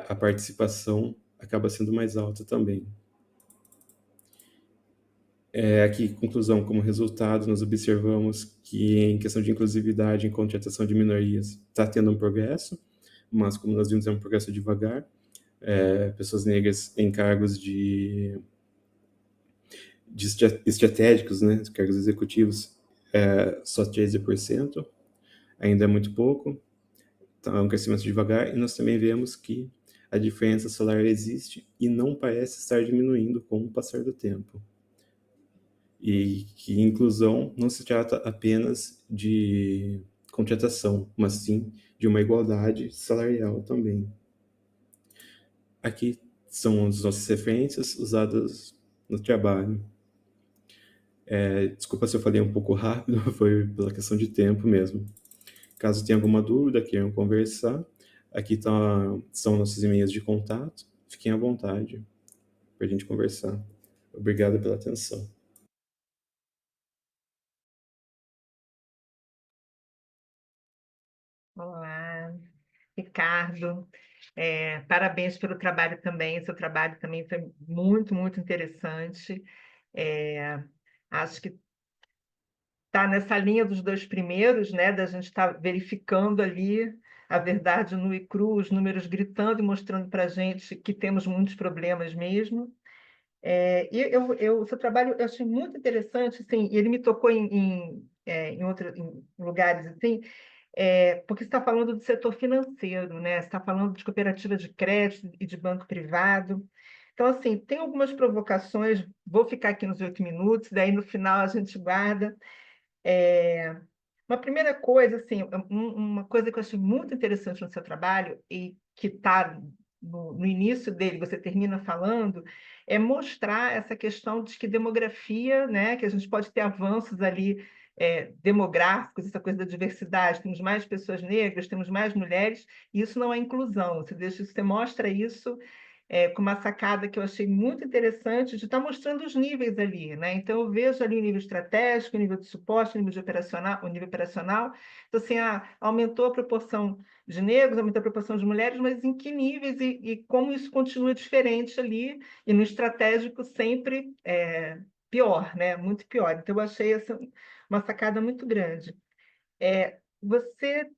a participação acaba sendo mais alta também. Aqui, conclusão, como resultado, nós observamos que em questão de inclusividade em contratação de minorias está tendo um progresso, mas como nós vimos, é um progresso devagar. Pessoas negras em cargos de estratégicos, né, cargos executivos, só 13%, ainda é muito pouco, então é um crescimento devagar, e nós também vemos que a diferença salarial existe e não parece estar diminuindo com o passar do tempo. E que inclusão não se trata apenas de contratação, mas sim de uma igualdade salarial também. Aqui são as nossas referências usadas no trabalho. Desculpa se eu falei um pouco rápido, foi pela questão de tempo mesmo. Caso tenha alguma dúvida, queiram conversar, aqui são nossos e-mails de contato, fiquem à vontade para a gente conversar. Obrigado pela atenção. Olá, Ricardo. Parabéns pelo trabalho também. Seu trabalho também foi muito, muito interessante. Acho que está nessa linha dos dois primeiros, né? Da gente estar verificando ali a verdade nua e crua, os números gritando e mostrando para a gente que temos muitos problemas mesmo. E o seu trabalho eu achei muito interessante, assim, e ele me tocou em lugares assim, porque você está falando do setor financeiro, né? Você está falando de cooperativa de crédito e de banco privado. Então, assim, tem algumas provocações, vou ficar aqui nos 8 minutos, daí no final a gente guarda. Uma primeira coisa, assim, uma coisa que eu achei muito interessante no seu trabalho e que está no início dele, você termina falando, é mostrar essa questão de que demografia, né, que a gente pode ter avanços ali demográficos, essa coisa da diversidade, temos mais pessoas negras, temos mais mulheres, e isso não é inclusão. Você mostra isso com uma sacada que eu achei muito interessante de estar mostrando os níveis ali, né? Então, eu vejo ali o nível estratégico, o nível de suporte, o nível operacional. Então, assim, aumentou a proporção de negros, aumentou a proporção de mulheres, mas em que níveis e como isso continua diferente ali, e no estratégico sempre pior, né? Muito pior. Então, eu achei essa uma sacada muito grande. Você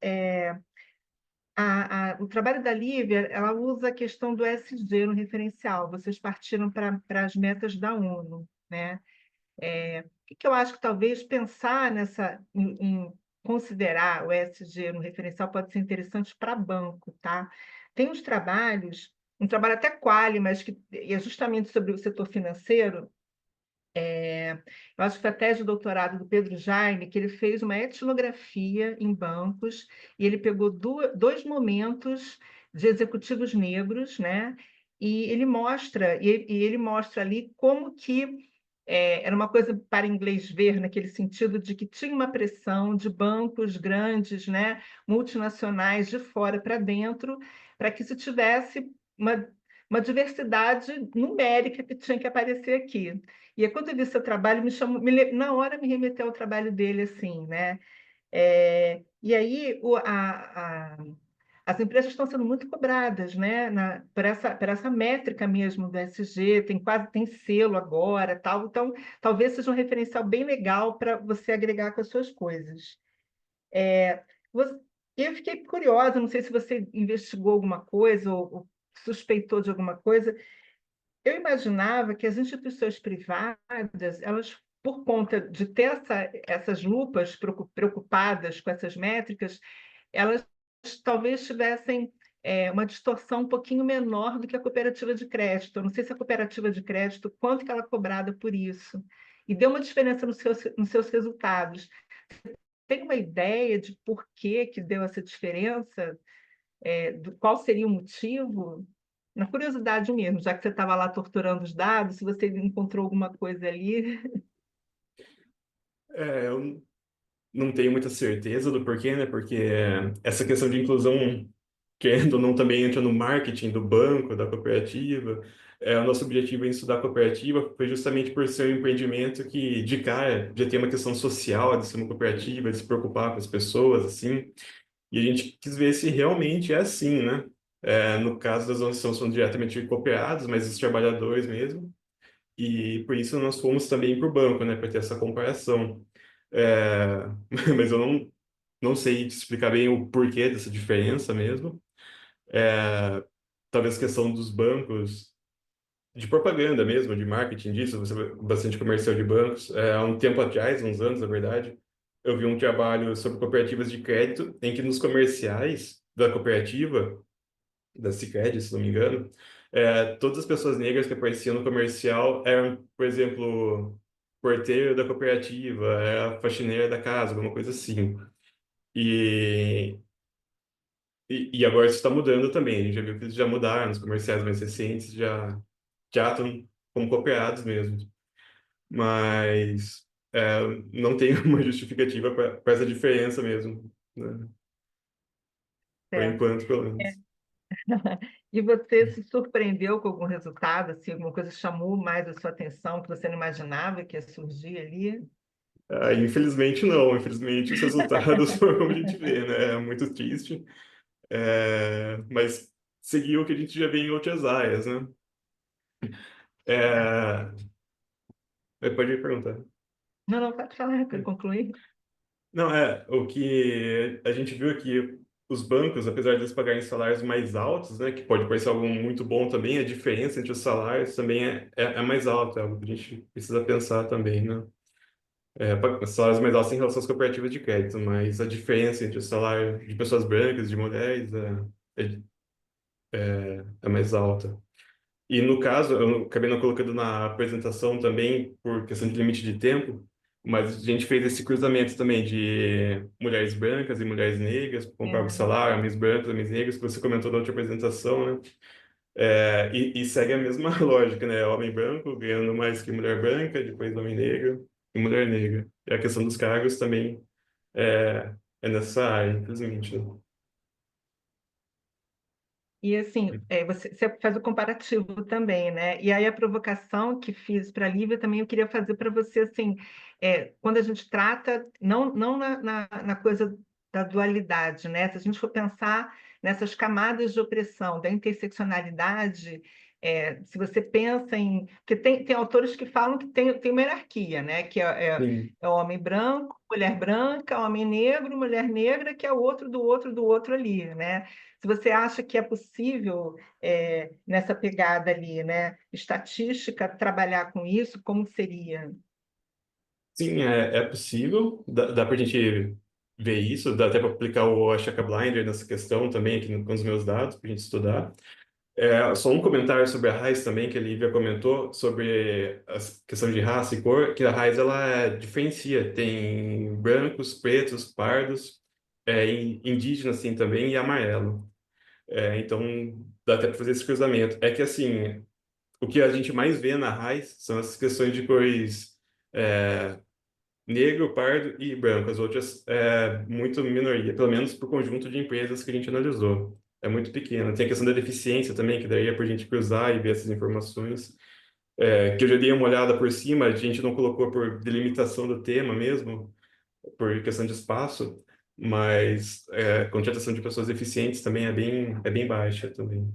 o trabalho da Lívia, ela usa a questão do ESG no referencial. Vocês partiram para as metas da ONU, né? O que eu acho que talvez pensar em considerar o ESG no referencial pode ser interessante para banco, tá? Tem uns trabalhos, um trabalho até quali, mas que é justamente sobre o setor financeiro. Eu acho que foi a tese de doutorado do Pedro Jaime, que ele fez uma etnografia em bancos e ele pegou dois momentos de executivos negros, né? E ele mostra ali como que era uma coisa para inglês ver, naquele sentido de que tinha uma pressão de bancos grandes, né, multinacionais de fora para dentro, para que se tivesse uma diversidade numérica que tinha que aparecer aqui. E aí, quando eu vi seu trabalho, na hora me remeteu ao trabalho dele, assim, né? E aí as empresas estão sendo muito cobradas, né, por essa métrica mesmo do ESG, tem selo agora, tal, então talvez seja um referencial bem legal para você agregar com as suas coisas. Você- eu fiquei curiosa, não sei se você investigou alguma coisa ou suspeitou de alguma coisa. Eu imaginava que as instituições privadas, elas, por conta de ter essas lupas preocupadas com essas métricas, elas talvez tivessem uma distorção um pouquinho menor do que a cooperativa de crédito. Eu não sei se a cooperativa de crédito, quanto que ela é cobrada por isso. E deu uma diferença nos seus resultados. Tem uma ideia de por que deu essa diferença? Qual seria o motivo? Na curiosidade mesmo, já que você estava lá torturando os dados, se você encontrou alguma coisa ali. Eu não tenho muita certeza do porquê, né? Porque essa questão de inclusão, querendo ou não, também entra no marketing do banco, da cooperativa. O nosso objetivo em estudar a cooperativa foi justamente por ser um empreendimento que, de cara, já tem uma questão social de ser uma cooperativa, de se preocupar com as pessoas, assim. E a gente quis ver se realmente é assim, né? No caso das organizações são diretamente cooperados, mas os trabalhadores mesmo. E por isso nós fomos também para o banco, né? Para ter essa comparação. É, mas eu não sei te explicar bem o porquê dessa diferença mesmo. Talvez questão dos bancos, de propaganda mesmo, de marketing disso, você vê bastante comercial de bancos. Há um tempo atrás, uns anos, na verdade, eu vi um trabalho sobre cooperativas de crédito, em que nos comerciais da cooperativa, da Sicredi, se não me engano, todas as pessoas negras que apareciam no comercial eram, por exemplo, porteiro da cooperativa, era a faxineira da casa, alguma coisa assim. E, e agora isso está mudando também. A gente já viu que eles já mudaram, os comerciais mais recentes já estão como cooperados mesmo. Mas não tem uma justificativa para essa diferença mesmo, né? Por Certo. enquanto, pelo menos. E você se surpreendeu com algum resultado, assim, alguma coisa chamou mais a sua atenção que você não imaginava que ia surgir ali? Infelizmente não, infelizmente os resultados foram como a gente vê, né? É muito triste, mas seguiu o que a gente já vê em outras áreas, né? É, pode me perguntar. Não, pode falar, para concluir. Não, o que a gente viu é que os bancos, apesar de eles pagarem salários mais altos, né, que pode parecer algo muito bom também, a diferença entre os salários também é mais alta, é algo que a gente precisa pensar também, né? Salários mais altos em relação às cooperativas de crédito, mas a diferença entre o salário de pessoas brancas e de mulheres é mais alta. E no caso, eu acabei não colocando na apresentação também, por questão de limite de tempo, mas a gente fez esse cruzamento também de mulheres brancas e mulheres negras, comparava o salário, homens brancos, homens negros, que você comentou na outra apresentação, né? E segue a mesma lógica, né? Homem branco ganhando mais que mulher branca, depois homem negro e mulher negra. E a questão dos cargos também é nessa área, infelizmente, né? E assim, você faz o comparativo também, né? E aí a provocação que fiz para a Lívia também eu queria fazer para você, assim, quando a gente trata, não na coisa da dualidade, né? Se a gente for pensar nessas camadas de opressão, da interseccionalidade, se você pensa em... Porque tem autores que falam que tem uma hierarquia, né? Que Sim. é o homem branco, mulher branca, homem negro, mulher negra, que é o outro do outro do outro ali, né? Se você acha que é possível, nessa pegada ali, né, estatística, trabalhar com isso, como seria? Sim, é possível, dá para a gente ver isso, dá até para aplicar o Achaka Blinder nessa questão também aqui com os meus dados para a gente estudar. Só um comentário sobre a raiz também, que a Lívia comentou, sobre a questão de raça e cor, que a raiz ela diferencia, tem brancos, pretos, pardos, indígenas assim também e amarelo. Então dá até para fazer esse cruzamento. É que assim, o que a gente mais vê na raiz são essas questões de cores negro, pardo e branco. As outras muito minoria, pelo menos para o conjunto de empresas que a gente analisou. É muito pequena. Tem a questão da deficiência também, que daí é para a gente cruzar e ver essas informações. Que eu já dei uma olhada por cima, a gente não colocou por delimitação do tema mesmo, por questão de espaço, mas a contratação de pessoas eficientes também é bem baixa também.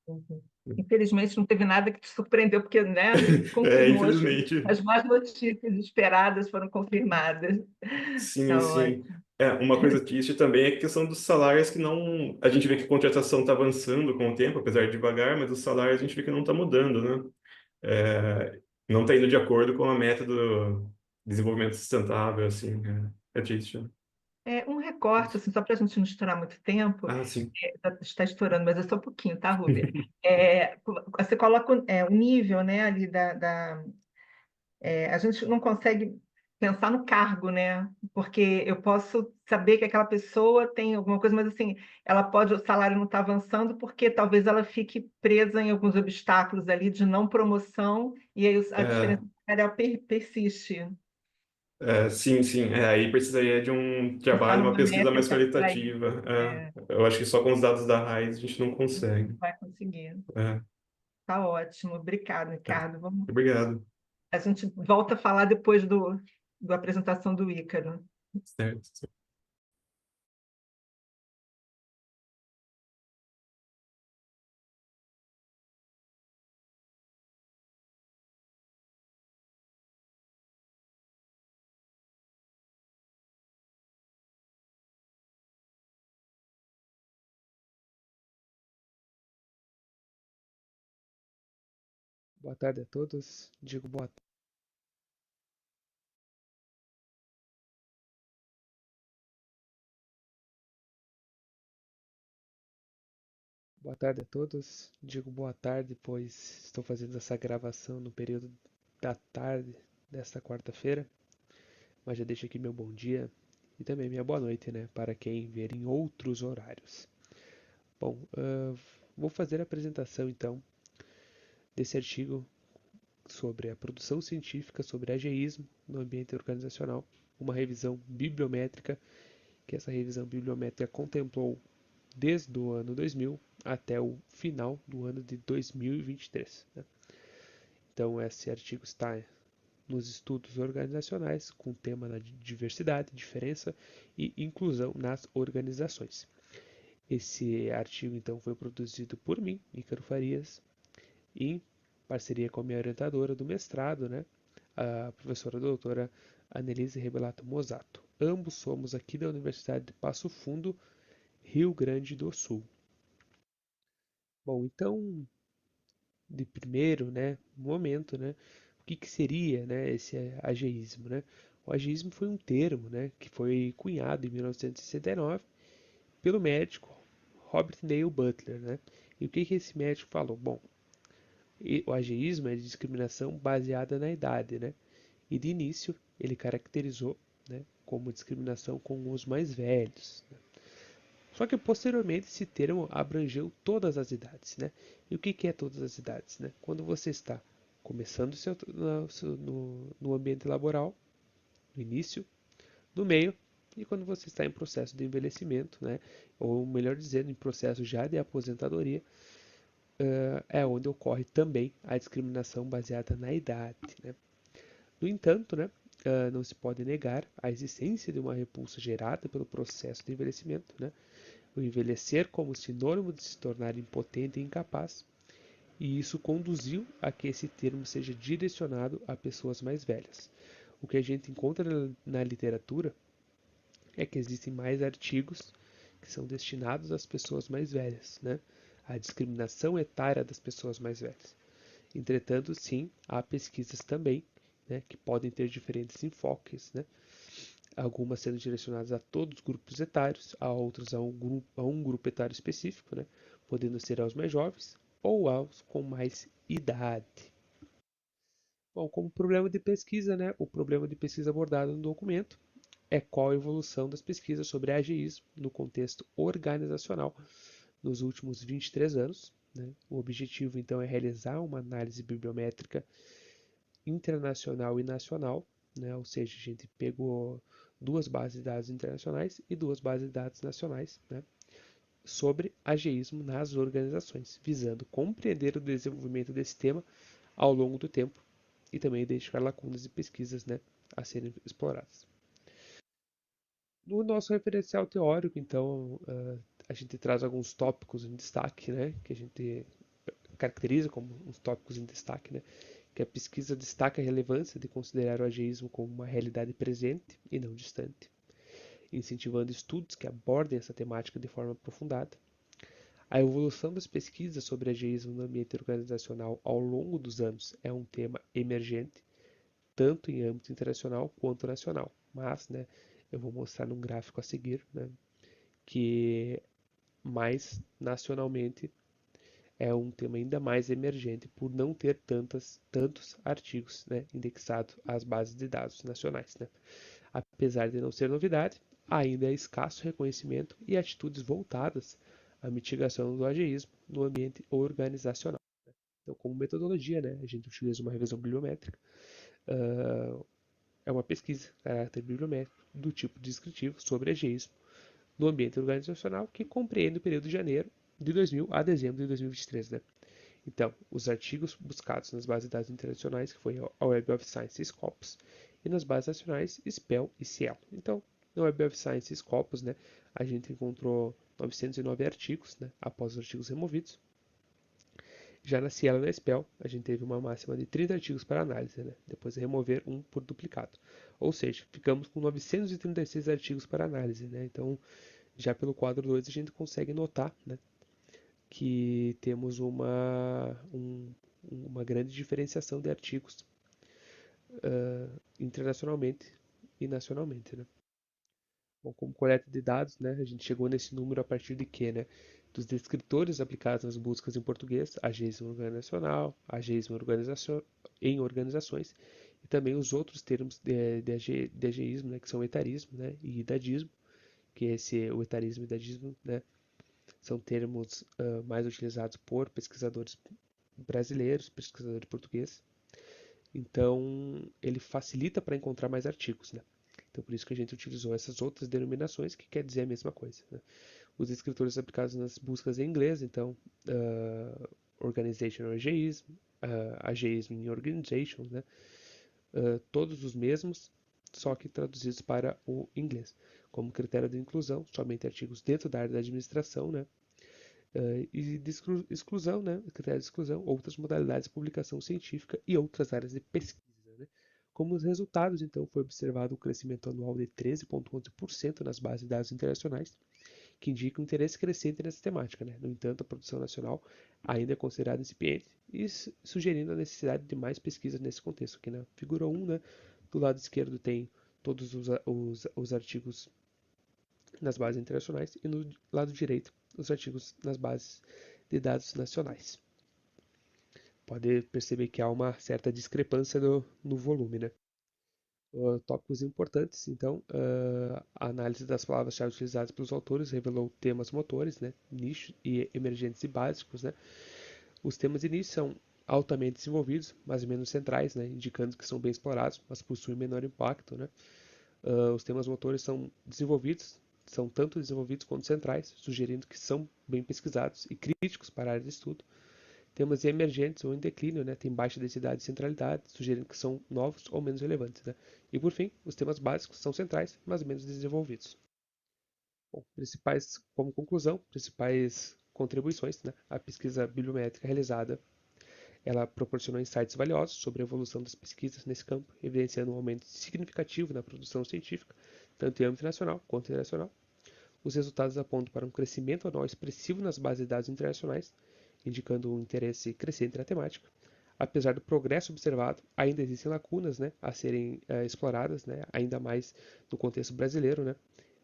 Uhum. Infelizmente, não teve nada que te surpreendeu, porque, né, confirmou, Infelizmente. as más notícias esperadas foram confirmadas. Sim, Tá sim. ótimo. Uma coisa triste também é a questão dos salários que não. A gente vê que a contratação está avançando com o tempo, apesar de devagar, mas os salários a gente vê que não está mudando, né? Não está indo de acordo com a meta do desenvolvimento sustentável, assim. É triste, né? Um recorte, assim, só para a gente não estourar muito tempo, Ah, sim. está estourando, mas é só um pouquinho, tá, Rúbia? Você coloca o nível, né, ali a gente não consegue pensar no cargo, né? Porque eu posso saber que aquela pessoa tem alguma coisa, mas assim, o salário não está avançando porque talvez ela fique presa em alguns obstáculos ali de não promoção e aí a É, diferença salarial persiste. sim, sim. Aí precisaria de um Pensar trabalho, uma numa pesquisa mais métrica para isso, qualitativa. é, Eu acho que só com os dados da RAIS a gente não não consegue. vai conseguir. É, Tá ótimo, obrigado, Ricardo. obrigado. A gente volta a falar depois da apresentação do Ícaro. Certo. Boa tarde a todos. Digo boa tarde a todos. Digo boa tarde, pois estou fazendo essa gravação no período da tarde desta quarta-feira. Mas já deixo aqui meu bom dia e também minha boa noite, né, para quem ver em outros horários. Bom, vou fazer a apresentação então desse artigo sobre a produção científica sobre ageísmo no ambiente organizacional, uma revisão bibliométrica, que essa revisão bibliométrica contemplou desde o ano 2000 até o final do ano de 2023. Né? Então, esse artigo está nos estudos organizacionais com o tema da diversidade, diferença e inclusão nas organizações. Esse artigo, então, foi produzido por mim, Ícaro Farias, em parceria com a minha orientadora do mestrado, né, a professora doutora Annelise Rebelato Mosato. Ambos somos aqui da Universidade de Passo Fundo, Rio Grande do Sul. Bom, então, de primeiro, né, momento, né, o que seria, né, esse ageísmo, né? O ageísmo foi um termo, né, que foi cunhado em 1969 pelo médico Robert Neil Butler, né? E o que esse médico falou? Bom, o ageísmo é discriminação baseada na idade, né? E de início ele caracterizou, né, como discriminação com os mais velhos. Né? Só que posteriormente esse termo abrangeu todas as idades, né? E o que é todas as idades, né? Quando você está começando no ambiente laboral, no início, no meio e quando você está em processo de envelhecimento, né? Ou melhor dizendo, em processo já de aposentadoria, é onde ocorre também a discriminação baseada na idade, né? No entanto, né, não se pode negar a existência de uma repulsa gerada pelo processo de envelhecimento, né? O envelhecer como sinônimo de se tornar impotente e incapaz, e isso conduziu a que esse termo seja direcionado a pessoas mais velhas. O que a gente encontra na literatura é que existem mais artigos que são destinados às pessoas mais velhas, né? A discriminação etária das pessoas mais velhas. Entretanto, sim, há pesquisas também, né, que podem ter diferentes enfoques, né? Algumas sendo direcionadas a todos os grupos etários, a outras a um grupo etário específico, né? Podendo ser aos mais jovens ou aos com mais idade. Bom, como problema de pesquisa, né, o problema de pesquisa abordado no documento é qual a evolução das pesquisas sobre ageísmo no contexto organizacional nos últimos 23 anos. Né? O objetivo, então, é realizar uma análise bibliométrica internacional e nacional, né? Ou seja, a gente pegou duas bases de dados internacionais e duas bases de dados nacionais, né? Sobre ageísmo nas organizações, visando compreender o desenvolvimento desse tema ao longo do tempo e também identificar lacunas e pesquisas, né, a serem exploradas. No nosso referencial teórico, então, a gente traz alguns tópicos em destaque, né, que a gente caracteriza como uns tópicos em destaque, né, que a pesquisa destaca a relevância de considerar o ageísmo como uma realidade presente e não distante, incentivando estudos que abordem essa temática de forma aprofundada. A evolução das pesquisas sobre ageísmo no ambiente organizacional ao longo dos anos é um tema emergente, tanto em âmbito internacional quanto nacional. Mas, né, eu vou mostrar num gráfico a seguir, né, que mais nacionalmente é um tema ainda mais emergente por não ter tantos artigos, né, indexados às bases de dados nacionais. Né. Apesar de não ser novidade, ainda é escasso reconhecimento e atitudes voltadas à mitigação do ageísmo no ambiente organizacional. Então, como metodologia, né, a gente utiliza uma revisão bibliométrica, é uma pesquisa de caráter bibliométrico do tipo descritivo sobre ageísmo no ambiente organizacional que compreende o período de janeiro de 2000 a dezembro de 2023. Né? Então, os artigos buscados nas bases de dados internacionais, que foi a Web of Science e Scopus, e nas bases nacionais, SPEL e Cielo. Então, no Web of Science e Scopus, né, a gente encontrou 909 artigos, né, após os artigos removidos. Já na Cielo e na SPEL, a gente teve uma máxima de 30 artigos para análise, né, depois de remover um por duplicado. Ou seja, ficamos com 936 artigos para análise. Né, então, já pelo quadro 2, a gente consegue notar, né, que temos uma grande diferenciação de artigos internacionalmente e nacionalmente. Né? Bom, como coleta de dados, né, a gente chegou nesse número a partir de quê? Né? Dos descritores aplicados nas buscas em português, ageísmo organizacional, ageísmo em organizações, e também os outros termos de ageísmo, né, que são etarismo, né, e idadismo, que o etarismo e idadismo, né, são termos mais utilizados por pesquisadores brasileiros, pesquisadores portugueses. Então, ele facilita para encontrar mais artigos. Né? Então, por isso que a gente utilizou essas outras denominações, que quer dizer a mesma coisa. Né? Os escritores aplicados nas buscas em inglês, então, Organizational Ageism, Ageism in Organization, né? Todos os mesmos, só que traduzidos para o inglês. Como critério de inclusão, somente artigos dentro da área da administração, né? E de exclusão, né? Critério de exclusão, outras modalidades de publicação científica e outras áreas de pesquisa. Né? Como os resultados, então, foi observado um crescimento anual de 13,11% nas bases de dados internacionais, que indica um interesse crescente nessa temática. Né? No entanto, a produção nacional ainda é considerada incipiente e sugerindo a necessidade de mais pesquisas nesse contexto. Aqui na figura 1, né, do lado esquerdo tem todos os artigos nas bases internacionais e no lado direito os artigos nas bases de dados nacionais. Pode perceber que há uma certa discrepância no volume, né? Tópicos importantes, então, a análise das palavras-chave utilizadas pelos autores revelou temas motores, né, nichos e emergentes e básicos, né. Os temas de nicho são altamente desenvolvidos, mas menos centrais, né, indicando que são bem explorados, mas possuem menor impacto, né. Os temas motores são tanto desenvolvidos quanto centrais, sugerindo que são bem pesquisados e críticos para a área de estudo. Temas emergentes ou em declínio, né, têm baixa densidade e centralidade, sugerindo que são novos ou menos relevantes. Né? E por fim, os temas básicos são centrais, mas menos desenvolvidos. Bom, como conclusão, principais contribuições, né? A pesquisa bibliométrica realizada, ela proporcionou insights valiosos sobre a evolução das pesquisas nesse campo, evidenciando um aumento significativo na produção científica, tanto em âmbito nacional quanto internacional. Os resultados apontam para um crescimento anual expressivo nas bases de dados internacionais, indicando um interesse crescente na temática. Apesar do progresso observado, ainda existem lacunas, né, a serem exploradas, né, ainda mais no contexto brasileiro, né,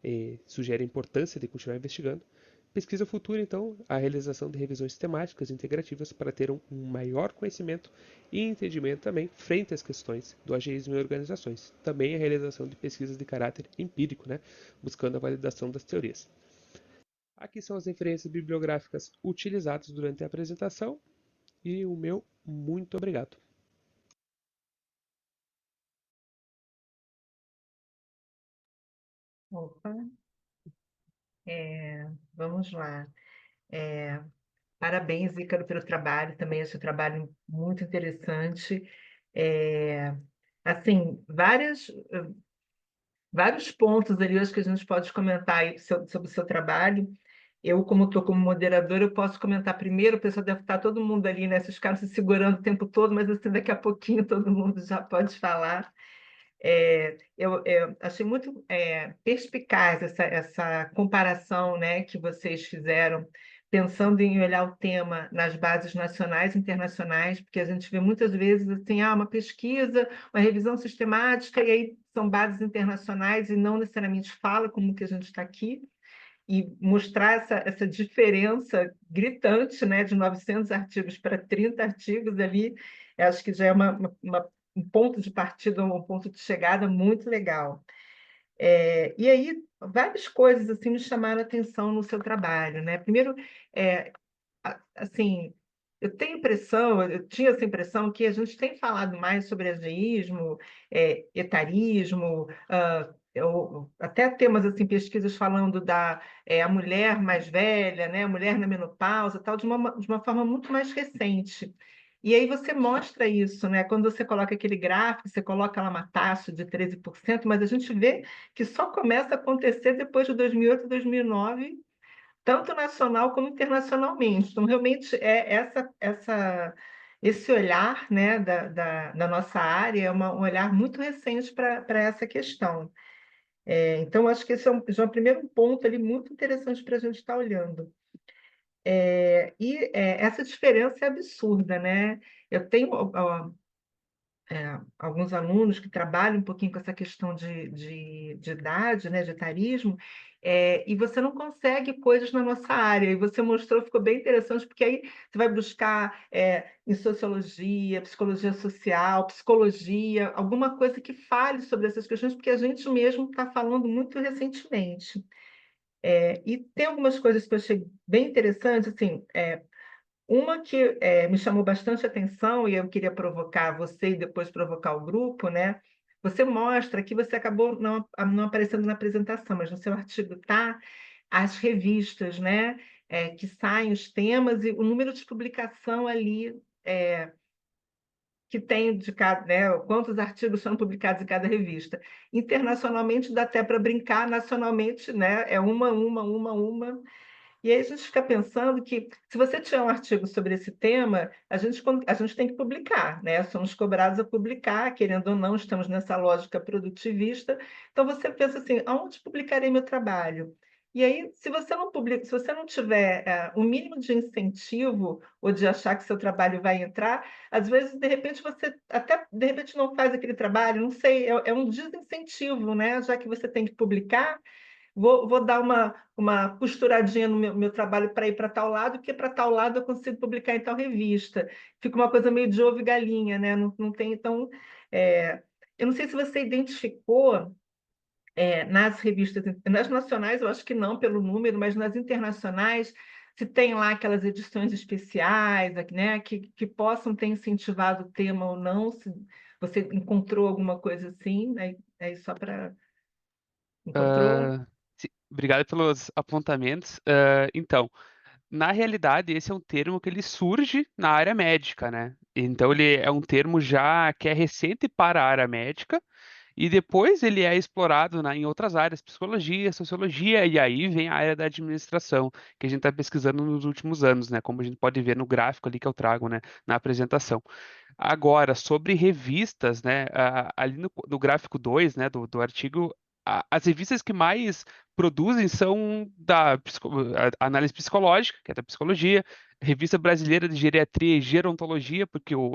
e sugere a importância de continuar investigando. Pesquisa futura, então, a realização de revisões temáticas integrativas para ter um maior conhecimento e entendimento também frente às questões do ageísmo em organizações. Também a realização de pesquisas de caráter empírico, né, buscando a validação das teorias. Aqui são as referências bibliográficas utilizadas durante a apresentação e o meu muito obrigado. Opa, vamos lá. Parabéns, Ícaro, pelo trabalho, também esse trabalho muito interessante. assim, vários pontos ali, eu acho que a gente pode comentar aí sobre o seu trabalho. Eu, como estou como moderadora, eu posso comentar primeiro, o pessoal deve estar todo mundo ali, né? Esses caras se segurando o tempo todo, mas assim, daqui a pouquinho todo mundo já pode falar. Eu achei muito perspicaz essa comparação, né, que vocês fizeram, pensando em olhar o tema nas bases nacionais e internacionais, porque a gente vê muitas vezes assim, uma pesquisa, uma revisão sistemática, e aí são bases internacionais e não necessariamente fala como que a gente está aqui, e mostrar essa diferença gritante, né, de 900 artigos para 30 artigos ali, eu acho que já é um ponto de partida, um ponto de chegada muito legal. E aí, várias coisas assim me chamaram a atenção no seu trabalho, né? Primeiro, assim, eu tinha essa impressão que a gente tem falado mais sobre ageísmo, etarismo, até temas assim, pesquisas falando a mulher mais velha, né, a mulher na menopausa, tal, de uma forma muito mais recente. E aí você mostra isso, né? Quando você coloca aquele gráfico, você coloca lá uma taxa de 13%, mas a gente vê que só começa a acontecer depois de 2008 e 2009, tanto nacional como internacionalmente. Então, realmente, esse olhar, né, da nossa área é um olhar muito recente para essa questão. Então, acho que esse já é um primeiro ponto ali muito interessante para a gente estar olhando. Essa diferença é absurda, né? Eu tenho alguns alunos que trabalham um pouquinho com essa questão de idade, né, de etarismo, e você não consegue coisas na nossa área. E você mostrou, ficou bem interessante, porque aí você vai buscar em sociologia, psicologia social, psicologia, alguma coisa que fale sobre essas questões, porque a gente mesmo está falando muito recentemente. E tem algumas coisas que eu achei bem interessantes, assim, uma que me chamou bastante atenção, e eu queria provocar você e depois provocar o grupo, né? Você mostra que você acabou não aparecendo na apresentação, mas no seu artigo tá as revistas, né? Que saem os temas e o número de publicação ali que tem de cada, né? Quantos artigos são publicados em cada revista. Internacionalmente dá até para brincar, nacionalmente, né? É uma. E aí a gente fica pensando que, se você tiver um artigo sobre esse tema, a gente tem que publicar, né? Somos cobrados a publicar, querendo ou não, estamos nessa lógica produtivista. Então você pensa assim, aonde publicarei meu trabalho? E aí, se você não publica, se você não tiver um mínimo de incentivo ou de achar que seu trabalho vai entrar, às vezes, de repente, você até de repente não faz aquele trabalho, não sei, é um desincentivo, né? Já que você tem que publicar, vou dar uma costuradinha no meu trabalho para ir para tal lado, porque para tal lado eu consigo publicar em tal revista. Fica uma coisa meio de ovo e galinha, né? Não tem, então... eu não sei se você identificou nas revistas, nas nacionais, eu acho que não pelo número, mas nas internacionais, se tem lá aquelas edições especiais, né, que possam ter incentivado o tema ou não, se você encontrou alguma coisa assim, né? Só para... Encontrou? Obrigado pelos apontamentos. Então, na realidade, esse é um termo que ele surge na área médica, né? Então, ele é um termo já que é recente para a área médica, e depois ele é explorado em outras áreas, psicologia, sociologia, e aí vem a área da administração, que a gente está pesquisando nos últimos anos, né? Como a gente pode ver no gráfico ali que eu trago, né, na apresentação. Agora, sobre revistas, né, ali no gráfico 2, né, do artigo, as revistas que mais produzem são a análise psicológica, que é da psicologia, Revista Brasileira de Geriatria e Gerontologia, porque o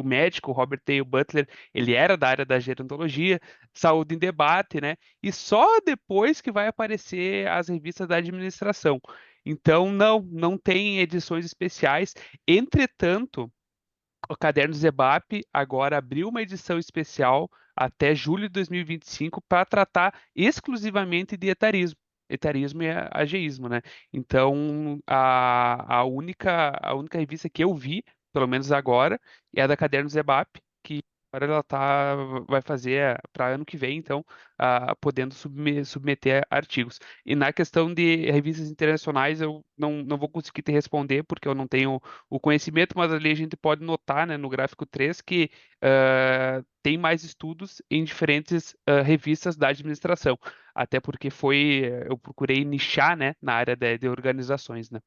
médico, o Robert Taylor Butler, ele era da área da gerontologia, Saúde em Debate, né, e só depois que vai aparecer as revistas da administração. Então, não tem edições especiais. Entretanto, o Caderno Zebap agora abriu uma edição especial até julho de 2025 para tratar exclusivamente de etarismo e ageísmo, né? Então, a única revista que eu vi, pelo menos agora, é a da Caderno Zebap, Agora vai fazer para ano que vem, então, podendo submeter artigos. E na questão de revistas internacionais, eu não vou conseguir te responder, porque eu não tenho o conhecimento, mas ali a gente pode notar, né, no gráfico 3 que tem mais estudos em diferentes revistas da administração. Até porque eu procurei nichar, né, na área de organizações, né?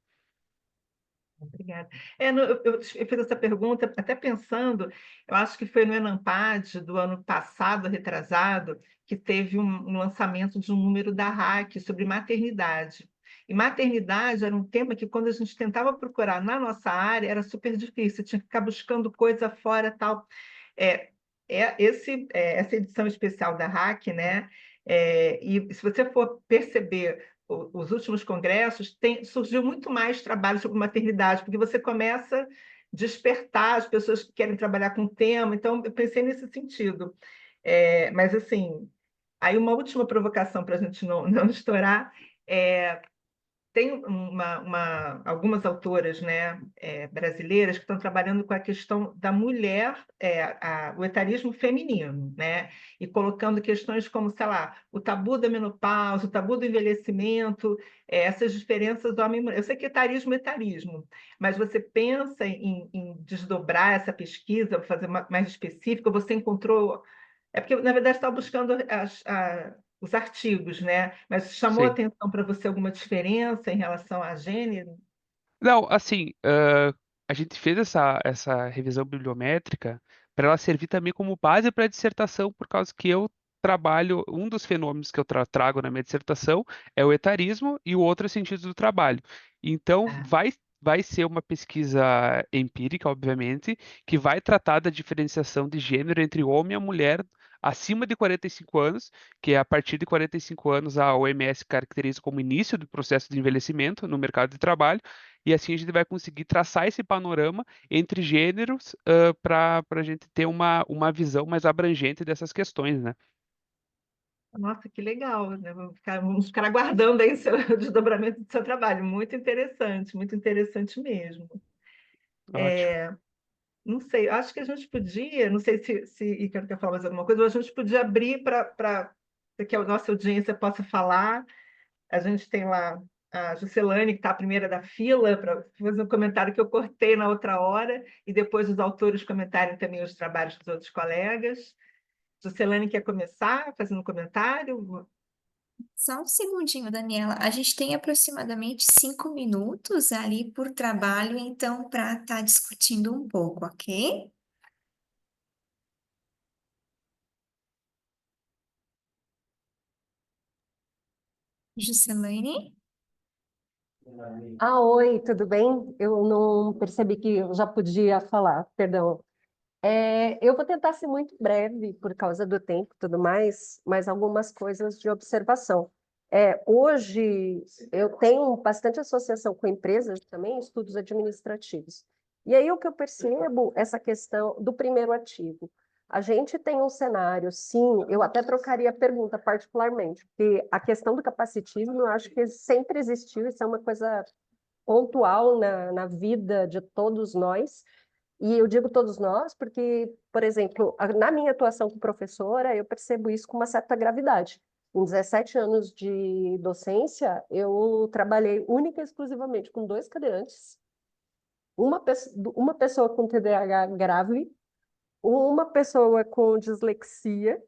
Obrigada. Eu fiz essa pergunta até pensando, eu acho que foi no Enampad do ano passado, retrasado, que teve um lançamento de um número da RAC sobre maternidade. E maternidade era um tema que, quando a gente tentava procurar na nossa área, era super difícil, tinha que ficar buscando coisa fora, tal. É, essa edição especial da RAC, né? E se você for perceber os últimos congressos, surgiu muito mais trabalho sobre maternidade, porque você começa a despertar as pessoas que querem trabalhar com o tema. Então, eu pensei nesse sentido. Mas, assim, aí uma última provocação para a gente não estourar. Tem algumas autoras, né, brasileiras que estão trabalhando com a questão da mulher, o etarismo feminino, né, e colocando questões como, sei lá, o tabu da menopausa, o tabu do envelhecimento, essas diferenças do homem e mulher. Eu sei que etarismo é etarismo, mas você pensa em desdobrar essa pesquisa, fazer mais específica, você encontrou... É porque, na verdade, estava buscando os artigos, né? Mas chamou a Sim. atenção para você alguma diferença em relação a gênero? Não, assim, a gente fez essa revisão bibliométrica para ela servir também como base para a dissertação, por causa que eu trabalho, um dos fenômenos que eu trago na minha dissertação é o etarismo e o outro é sentido do trabalho. Então, Ah, vai ser uma pesquisa empírica, obviamente, que vai tratar da diferenciação de gênero entre o homem e a mulher acima de 45 anos, que é a partir de 45 anos a OMS caracteriza como início do processo de envelhecimento no mercado de trabalho. E assim a gente vai conseguir traçar esse panorama entre gêneros para a gente ter uma visão mais abrangente dessas questões, né? nossa, que legal, né? Vamos ficar aguardando aí o desdobramento do seu trabalho. Muito interessante mesmo. Ótimo. Não sei, acho que a gente podia, não sei se Ícaro quer falar mais alguma coisa, mas a gente podia abrir para que a nossa audiência possa falar. A gente tem lá a Juscelane, que está a primeira da fila, para fazer um comentário que eu cortei na outra hora, e depois os autores comentarem também os trabalhos dos outros colegas. Juscelane quer começar fazendo um comentário? Só um segundinho, Daniela. A gente tem aproximadamente 5 minutos ali por trabalho, então, para estar discutindo um pouco, ok? Juscelane? Oi, tudo bem? Eu não percebi que eu já podia falar, perdão. Eu vou tentar ser muito breve por causa do tempo e tudo mais, mas algumas coisas de observação. Hoje eu tenho bastante associação com empresas também, estudos administrativos. E aí o que eu percebo, essa questão do primeiro ativo. A gente tem um cenário, sim, eu até trocaria a pergunta particularmente, porque a questão do capacitismo eu acho que sempre existiu, isso é uma coisa pontual na vida de todos nós. E eu digo todos nós porque, por exemplo, na minha atuação como professora, eu percebo isso com uma certa gravidade. Em 17 anos de docência, eu trabalhei única e exclusivamente com 2 cadeirantes, uma pessoa com TDAH grave, uma pessoa com dislexia,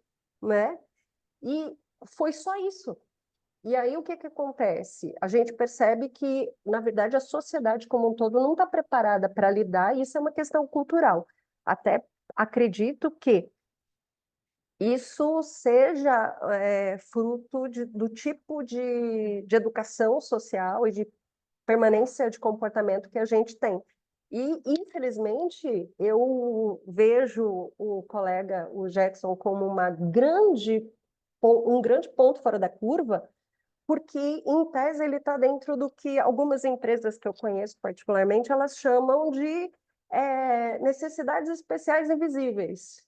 né? E foi só isso. E aí o que que acontece? A gente percebe que, na verdade, a sociedade como um todo não está preparada para lidar, e isso é uma questão cultural. Até acredito que isso seja fruto do tipo de educação social e de permanência de comportamento que a gente tem. E, infelizmente, eu vejo o colega, o Jackson, como um grande ponto fora da curva, porque, em tese, ele está dentro do que algumas empresas que eu conheço particularmente, elas chamam de necessidades especiais invisíveis,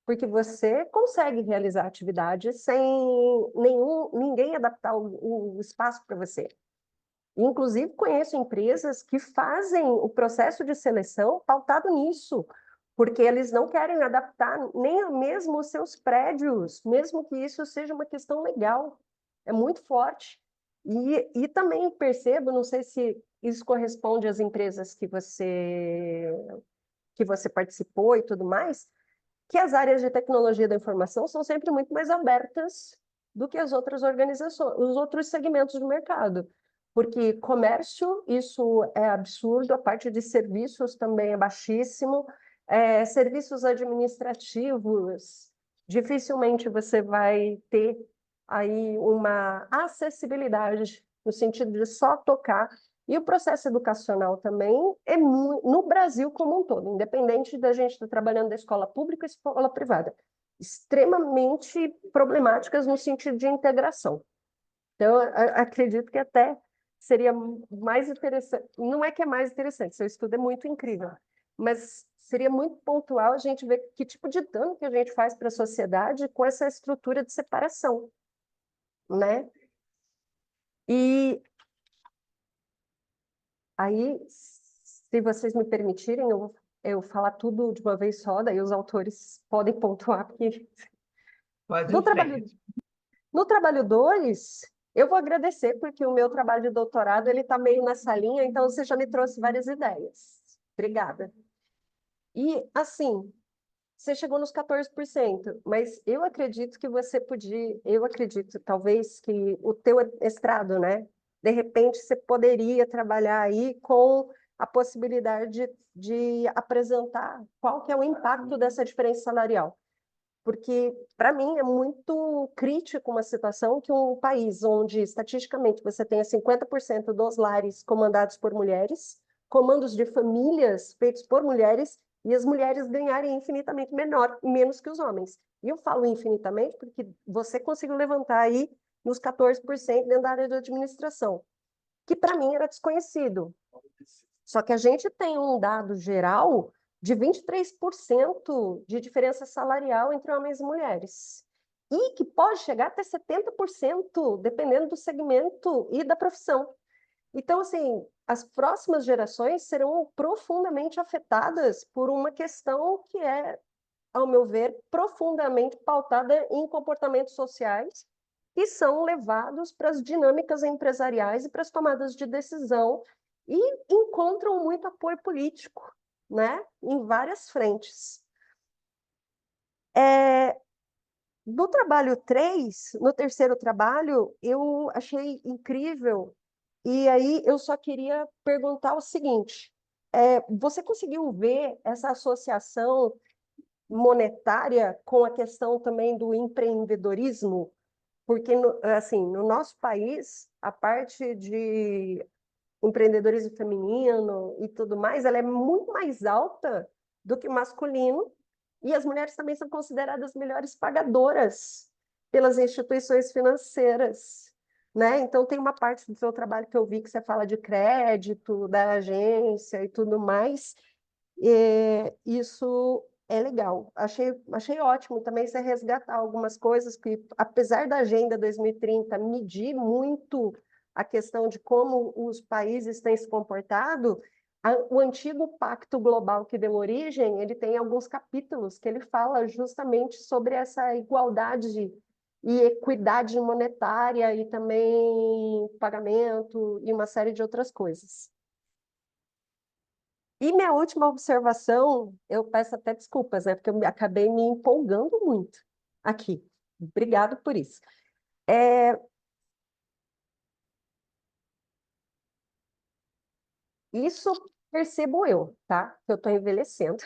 porque você consegue realizar atividades sem ninguém adaptar o espaço para você. Inclusive, conheço empresas que fazem o processo de seleção pautado nisso, porque eles não querem adaptar nem mesmo os seus prédios, mesmo que isso seja uma questão legal. É muito forte. E também percebo, não sei se isso corresponde às empresas que você participou e tudo mais, que as áreas de tecnologia da informação são sempre muito mais abertas do que as outras organizações, os outros segmentos do mercado. Porque comércio, isso é absurdo, a parte de serviços também é baixíssimo, serviços administrativos, dificilmente você vai ter aí uma acessibilidade no sentido de só tocar. E o processo educacional também é no Brasil como um todo, independente da gente estar trabalhando da escola pública ou escola privada, extremamente problemáticas no sentido de integração. Então, acredito que até seria mais interessante, não é que é mais interessante, seu estudo é muito incrível, mas seria muito pontual a gente ver que tipo de dano que a gente faz para a sociedade com essa estrutura de separação, né? E aí, se vocês me permitirem, eu falar tudo de uma vez só, daí os autores podem pontuar, porque Pode ir no em trabalho, frente. no trabalho 2, eu vou agradecer, porque o meu trabalho de doutorado ele está meio nessa linha, então você já me trouxe várias ideias. Obrigada. E, assim, você chegou nos 14%, mas eu acredito que você podia, eu acredito, talvez, que o teu mestrado, né? De repente, você poderia trabalhar aí com a possibilidade de apresentar qual que é o impacto dessa diferença salarial. Porque, para mim, é muito crítico uma situação que um país onde, estatisticamente, você tenha 50% dos lares comandados por mulheres, comandos de famílias feitos por mulheres, e as mulheres ganharem infinitamente menos que os homens. E eu falo infinitamente porque você conseguiu levantar aí nos 14% dentro da área de administração, que para mim era desconhecido. Só que a gente tem um dado geral de 23% de diferença salarial entre homens e mulheres. E que pode chegar até 70%, dependendo do segmento e da profissão. Então, assim, as próximas gerações serão profundamente afetadas por uma questão que é, ao meu ver, profundamente pautada em comportamentos sociais que são levados para as dinâmicas empresariais e para as tomadas de decisão e encontram muito apoio político, né, em várias frentes. No trabalho 3, no terceiro trabalho, eu achei incrível, e aí eu só queria perguntar o seguinte, você conseguiu ver essa associação monetária com a questão também do empreendedorismo? Porque, assim, no nosso país, a parte de empreendedorismo feminino e tudo mais, ela é muito mais alta do que o masculino, e as mulheres também são consideradas melhores pagadoras pelas instituições financeiras, né? Então, tem uma parte do seu trabalho que eu vi que você fala de crédito, da agência e tudo mais, e isso é legal. Achei ótimo também você resgatar algumas coisas que, apesar da Agenda 2030 medir muito a questão de como os países têm se comportado, o antigo Pacto Global que deu origem, ele tem alguns capítulos que ele fala justamente sobre essa igualdade e equidade monetária e também pagamento e uma série de outras coisas. E minha última observação, eu peço até desculpas, né, porque eu acabei me empolgando muito aqui. Obrigado por isso. Isso percebo eu, tá? Que eu estou envelhecendo.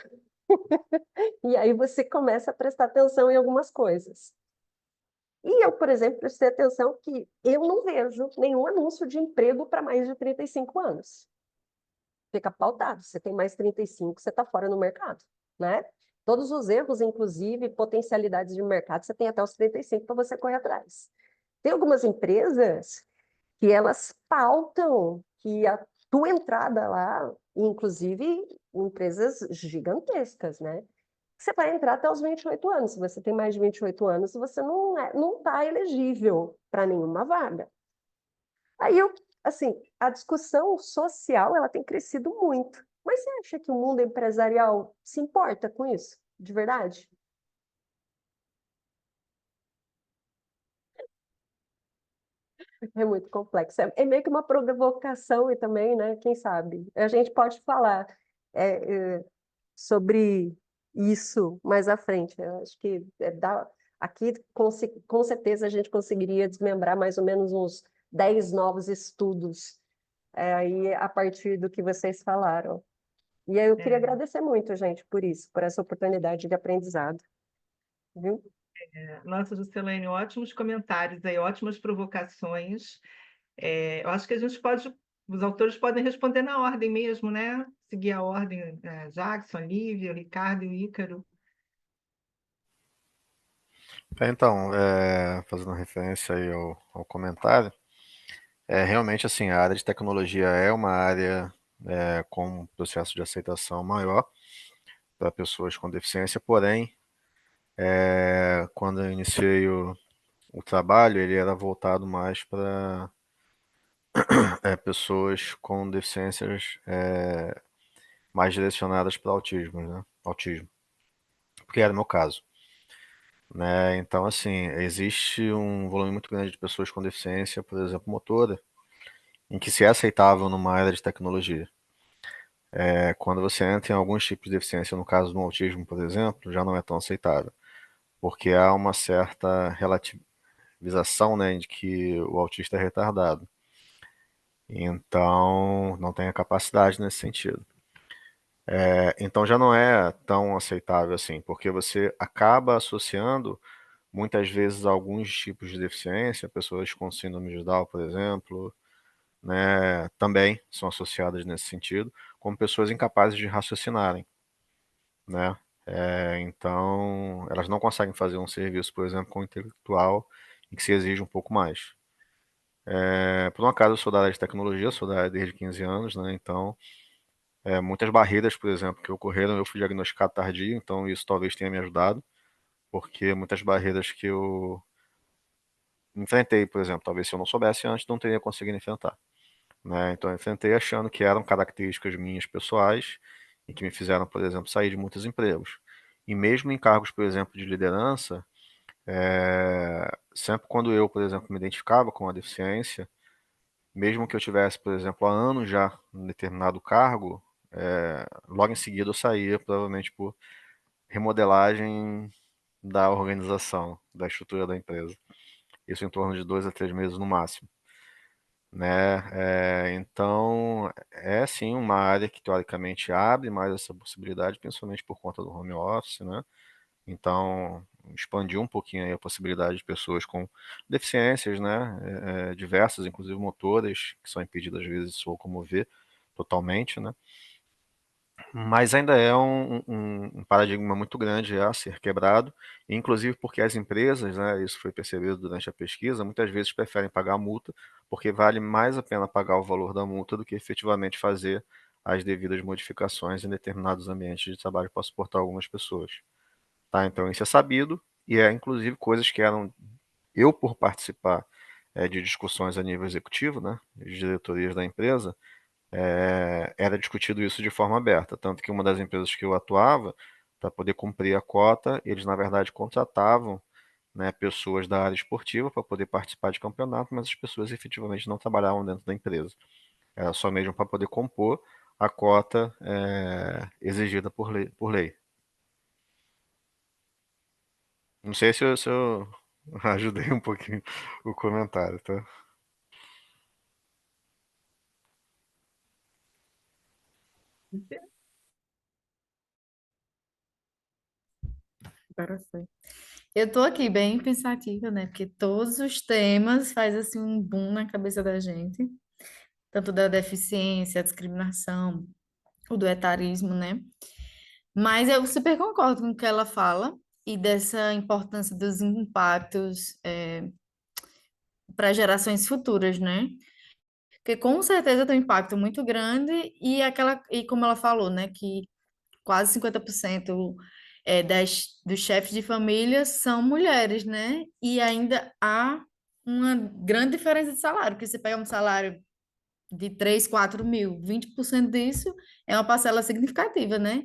E aí você começa a prestar atenção em algumas coisas. E eu, por exemplo, prestei atenção que eu não vejo nenhum anúncio de emprego para mais de 35 anos. Fica pautado. Você tem mais 35, você está fora no mercado, né? Todos os erros, inclusive potencialidades de mercado, você tem até os 35 para você correr atrás. Tem algumas empresas que elas pautam que a tua entrada lá, inclusive empresas gigantescas, né? Você vai entrar até os 28 anos. Se você tem mais de 28 anos, você não está elegível para nenhuma vaga. Aí, assim, a discussão social ela tem crescido muito. Mas você acha que o mundo empresarial se importa com isso, de verdade? É muito complexo. É meio que uma provocação e também, né? Quem sabe? A gente pode falar é, sobre isso mais à frente. Eu acho que aqui, com certeza, a gente conseguiria desmembrar mais ou menos uns 10 novos estudos aí a partir do que vocês falaram. E aí eu queria É, agradecer muito, gente, por isso, por essa oportunidade de aprendizado. Viu? nossa, Juscelane, ótimos comentários aí, ótimas provocações. Eu acho que a gente pode, os autores podem responder na ordem mesmo, né? Seguir a ordem, Jackson, Lívia, Ricardo e o Ícaro. Então, fazendo referência aí ao comentário, realmente assim, a área de tecnologia é uma área com um processo de aceitação maior para pessoas com deficiência, porém, quando eu iniciei o trabalho, ele era voltado mais para pessoas com deficiências mais direcionadas para autismo, né? Autismo, porque era o meu caso, né? Então, assim, existe um volume muito grande de pessoas com deficiência, por exemplo, motora, em que se é aceitável numa área de tecnologia. Quando você entra em alguns tipos de deficiência, no caso do autismo, por exemplo, já não é tão aceitável, porque há uma certa relativização, né, de que o autista é retardado. Então, não tem a capacidade nesse sentido. Então já não é tão aceitável assim, porque você acaba associando muitas vezes alguns tipos de deficiência, pessoas com síndrome de Down, por exemplo, né, também são associadas nesse sentido, como pessoas incapazes de raciocinarem, né? Então, elas não conseguem fazer um serviço, por exemplo, com o intelectual, em que se exige um pouco mais. Por um acaso, eu sou da área de tecnologia, sou da área desde 15 anos, né? Então, muitas barreiras, por exemplo, que ocorreram, eu fui diagnosticado tardio, então isso talvez tenha me ajudado, porque muitas barreiras que eu enfrentei, por exemplo, talvez se eu não soubesse antes, não teria conseguido enfrentar, né? Então, eu enfrentei achando que eram características minhas pessoais e que me fizeram, por exemplo, sair de muitos empregos. E mesmo em cargos, por exemplo, de liderança, sempre quando eu, por exemplo, me identificava com a deficiência, mesmo que eu tivesse, por exemplo, há anos já em determinado cargo, logo em seguida eu saía, provavelmente por remodelagem da organização, da estrutura da empresa. Isso em torno de 2 a 3 meses no máximo, né? Então, é sim uma área que teoricamente abre mais essa possibilidade, principalmente por conta do home office, né? Então, expandiu um pouquinho aí a possibilidade de pessoas com deficiências, né? Diversas, inclusive motoras, que são impedidas às vezes de se locomover totalmente, né? Mas ainda é um paradigma muito grande a ser quebrado, inclusive porque as empresas, né, isso foi percebido durante a pesquisa, muitas vezes preferem pagar a multa, porque vale mais a pena pagar o valor da multa do que efetivamente fazer as devidas modificações em determinados ambientes de trabalho para suportar algumas pessoas. Tá? Então isso é sabido e é inclusive coisas que eram eu por participar de discussões a nível executivo, né, de diretorias da empresa, era discutido isso de forma aberta. Tanto que uma das empresas que eu atuava, para poder cumprir a cota, eles na verdade contratavam, né, pessoas da área esportiva para poder participar de campeonato, mas as pessoas efetivamente não trabalhavam dentro da empresa. Era só mesmo para poder compor a cota exigida por lei, por lei. Não sei se eu ajudei um pouquinho o comentário, tá? Agora foi. Eu tô aqui bem pensativa, né? Porque todos os temas faz assim um boom na cabeça da gente, tanto da deficiência, a discriminação, o do etarismo, né? Mas eu super concordo com o que ela fala e dessa importância dos impactos para gerações futuras, né? Porque com certeza tem um impacto muito grande e como ela falou, né, que quase 50% dos chefes de família são mulheres, né? E ainda há uma grande diferença de salário, porque você pega um salário de 3, 4 mil. 20% disso é uma parcela significativa, né?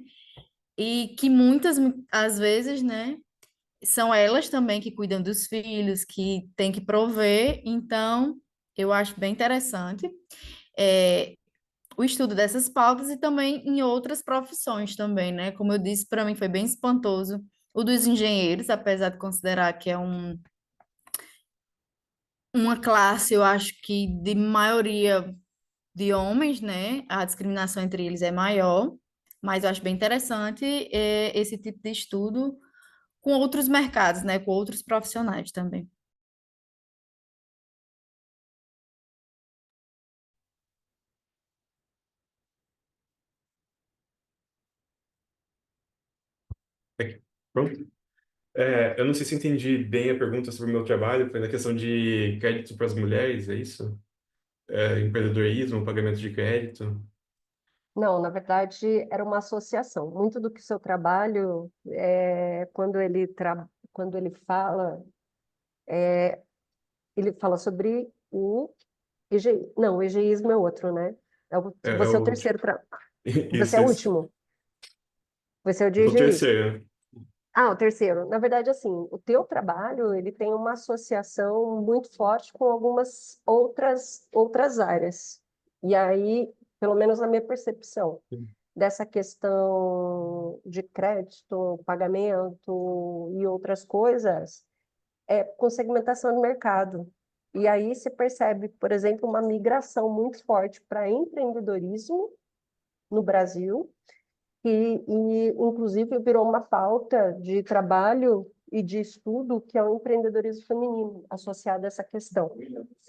E que muitas, às vezes, né, são elas também que cuidam dos filhos, que têm que prover. Então, eu acho bem interessante o estudo dessas pautas e também em outras profissões também, né? Como eu disse, para mim foi bem espantoso o dos engenheiros, apesar de considerar que é uma classe, eu acho que de maioria de homens, né? A discriminação entre eles é maior, mas eu acho bem interessante esse tipo de estudo com outros mercados, né? Com outros profissionais também. Aqui. Pronto. Eu não sei se entendi bem a pergunta sobre o meu trabalho, foi na questão de crédito para as mulheres, é isso? Empreendedorismo, pagamento de crédito. Não, na verdade, era uma associação. Muito do que o seu trabalho, quando ele fala sobre o EGI. Não, o EGIismo é outro, né? É Você é o o... terceiro. Você Isso, é o isso. último. Você é o de Eu sou o EGI. terceiro. Ah, o terceiro. Na verdade, assim, o teu trabalho, ele tem uma associação muito forte com algumas outras áreas. E aí, pelo menos na minha percepção, dessa questão de crédito, pagamento e outras coisas, é com segmentação de mercado. E aí se percebe, por exemplo, uma migração muito forte para empreendedorismo no Brasil, e inclusive virou uma pauta de trabalho e de estudo que é o empreendedorismo feminino associado a essa questão.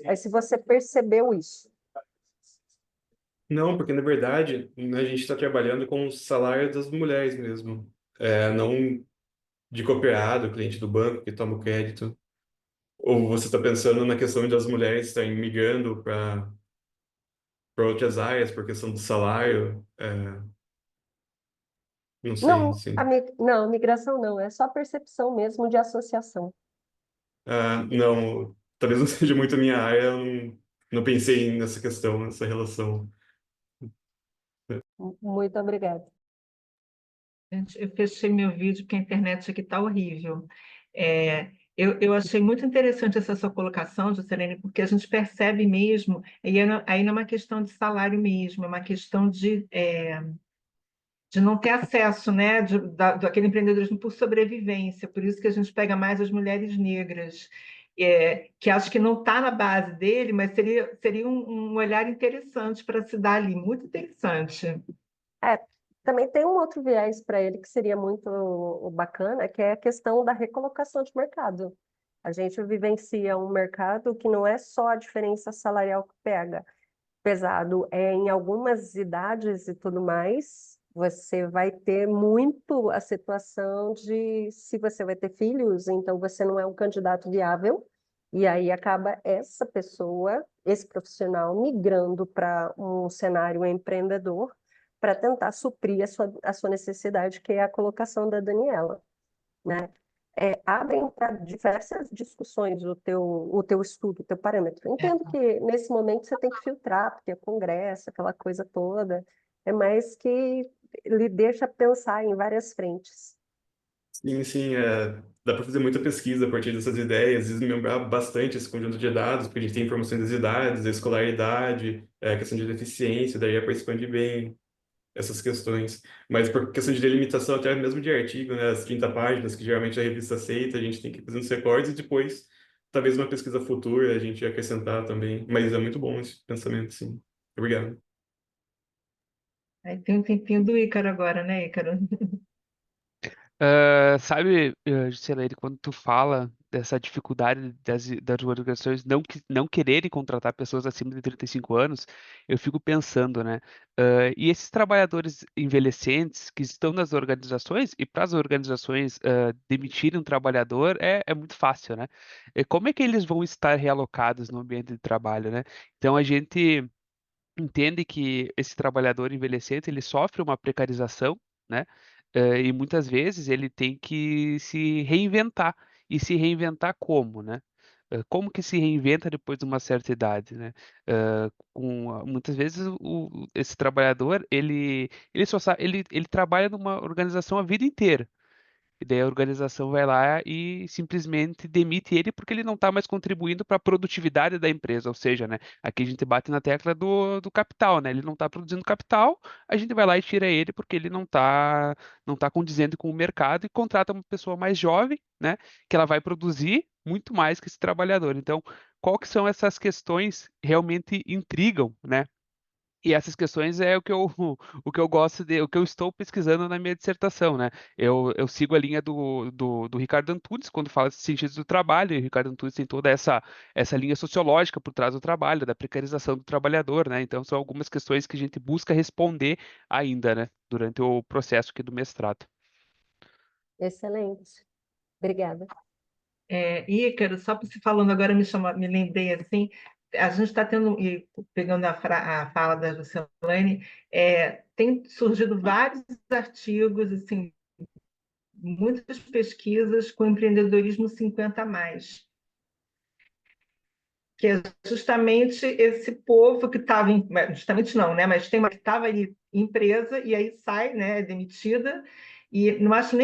Aí se você percebeu isso. Não, porque na verdade a gente está trabalhando com o salário das mulheres mesmo. Não de cooperado, cliente do banco que toma o crédito. Ou você está pensando na questão das mulheres estarem migrando para outras áreas por questão do salário? Não sei, Não, sim. não, migração não, é só percepção mesmo de associação. Não, talvez não seja muito a minha área, eu não pensei nessa questão, nessa relação. Muito obrigada. Gente, eu fechei meu vídeo porque a internet aqui está horrível. Eu achei muito interessante essa sua colocação, Juscelene, porque a gente percebe mesmo, aí não é uma questão de salário mesmo, é uma questão de não ter acesso, né, daquele empreendedorismo por sobrevivência. Por isso que a gente pega mais as mulheres negras, que acho que não está na base dele, mas seria um olhar interessante para se dar ali, muito interessante. Também tem um outro viés para ele que seria muito bacana, que é a questão da recolocação de mercado. A gente vivencia um mercado que não é só a diferença salarial que pega pesado, em algumas idades e tudo mais, você vai ter muito a situação de se você vai ter filhos, então você não é um candidato viável, e aí acaba essa pessoa, esse profissional, migrando para um cenário empreendedor para tentar suprir a sua necessidade, que é a colocação da Daniela, né? Abrem para diversas discussões o teu estudo, o teu parâmetro. Entendo que nesse momento você tem que filtrar, porque é congresso, aquela coisa toda, é mais que lhe deixa pensar em várias frentes. Sim, sim, dá para fazer muita pesquisa a partir dessas ideias, desmembrar bastante esse conjunto de dados, porque a gente tem informações das idades, da escolaridade, questão de deficiência, daí é para expandir bem essas questões. Mas por questão de delimitação, até mesmo de artigo, né, as 30 páginas que geralmente a revista aceita, a gente tem que ir fazendo os recortes e depois, talvez uma pesquisa futura, a gente acrescentar também. Mas é muito bom esse pensamento, sim. Obrigado. Aí tem um tempinho do Ícaro agora, né, Ícaro? Sabe, Juscelene, quando tu fala dessa dificuldade das organizações não quererem contratar pessoas acima de 35 anos, eu fico pensando, né? E esses trabalhadores envelhecentes que estão nas organizações, e para as organizações demitirem um trabalhador é muito fácil, né? Como é que eles vão estar realocados no ambiente de trabalho, né? Então a gente entende que esse trabalhador envelhecente ele sofre uma precarização, né? E muitas vezes ele tem que se reinventar. E se reinventar como, né? como que se reinventa depois de uma certa idade, né? Muitas vezes esse trabalhador, ele só sabe, ele trabalha numa organização a vida inteira. E daí a organização vai lá e simplesmente demite ele porque ele não está mais contribuindo para a produtividade da empresa. Ou seja, né, aqui a gente bate na tecla do capital, né? Ele não está produzindo capital, a gente vai lá e tira ele porque ele não tá condizendo com o mercado e contrata uma pessoa mais jovem, né? Que ela vai produzir muito mais que esse trabalhador. Então, qual que são essas questões que realmente intrigam, né? E essas questões é o que eu gosto o que eu estou pesquisando na minha dissertação, né? Eu sigo a linha do Ricardo Antunes quando fala de sentidos do trabalho, e o Ricardo Antunes tem toda essa linha sociológica por trás do trabalho, da precarização do trabalhador, né? Então são algumas questões que a gente busca responder ainda, né? Durante o processo aqui do mestrado. Excelente. Obrigada. Ícaro, só por se falando agora, me lembrei assim, a gente está tendo, e pegando a fala da Juscelane, tem surgido vários artigos, assim, muitas pesquisas com empreendedorismo 50 a mais, que é justamente esse povo que estava, justamente não, né? Mas tem uma que estava ali em empresa e aí sai, né? É demitida, e não acho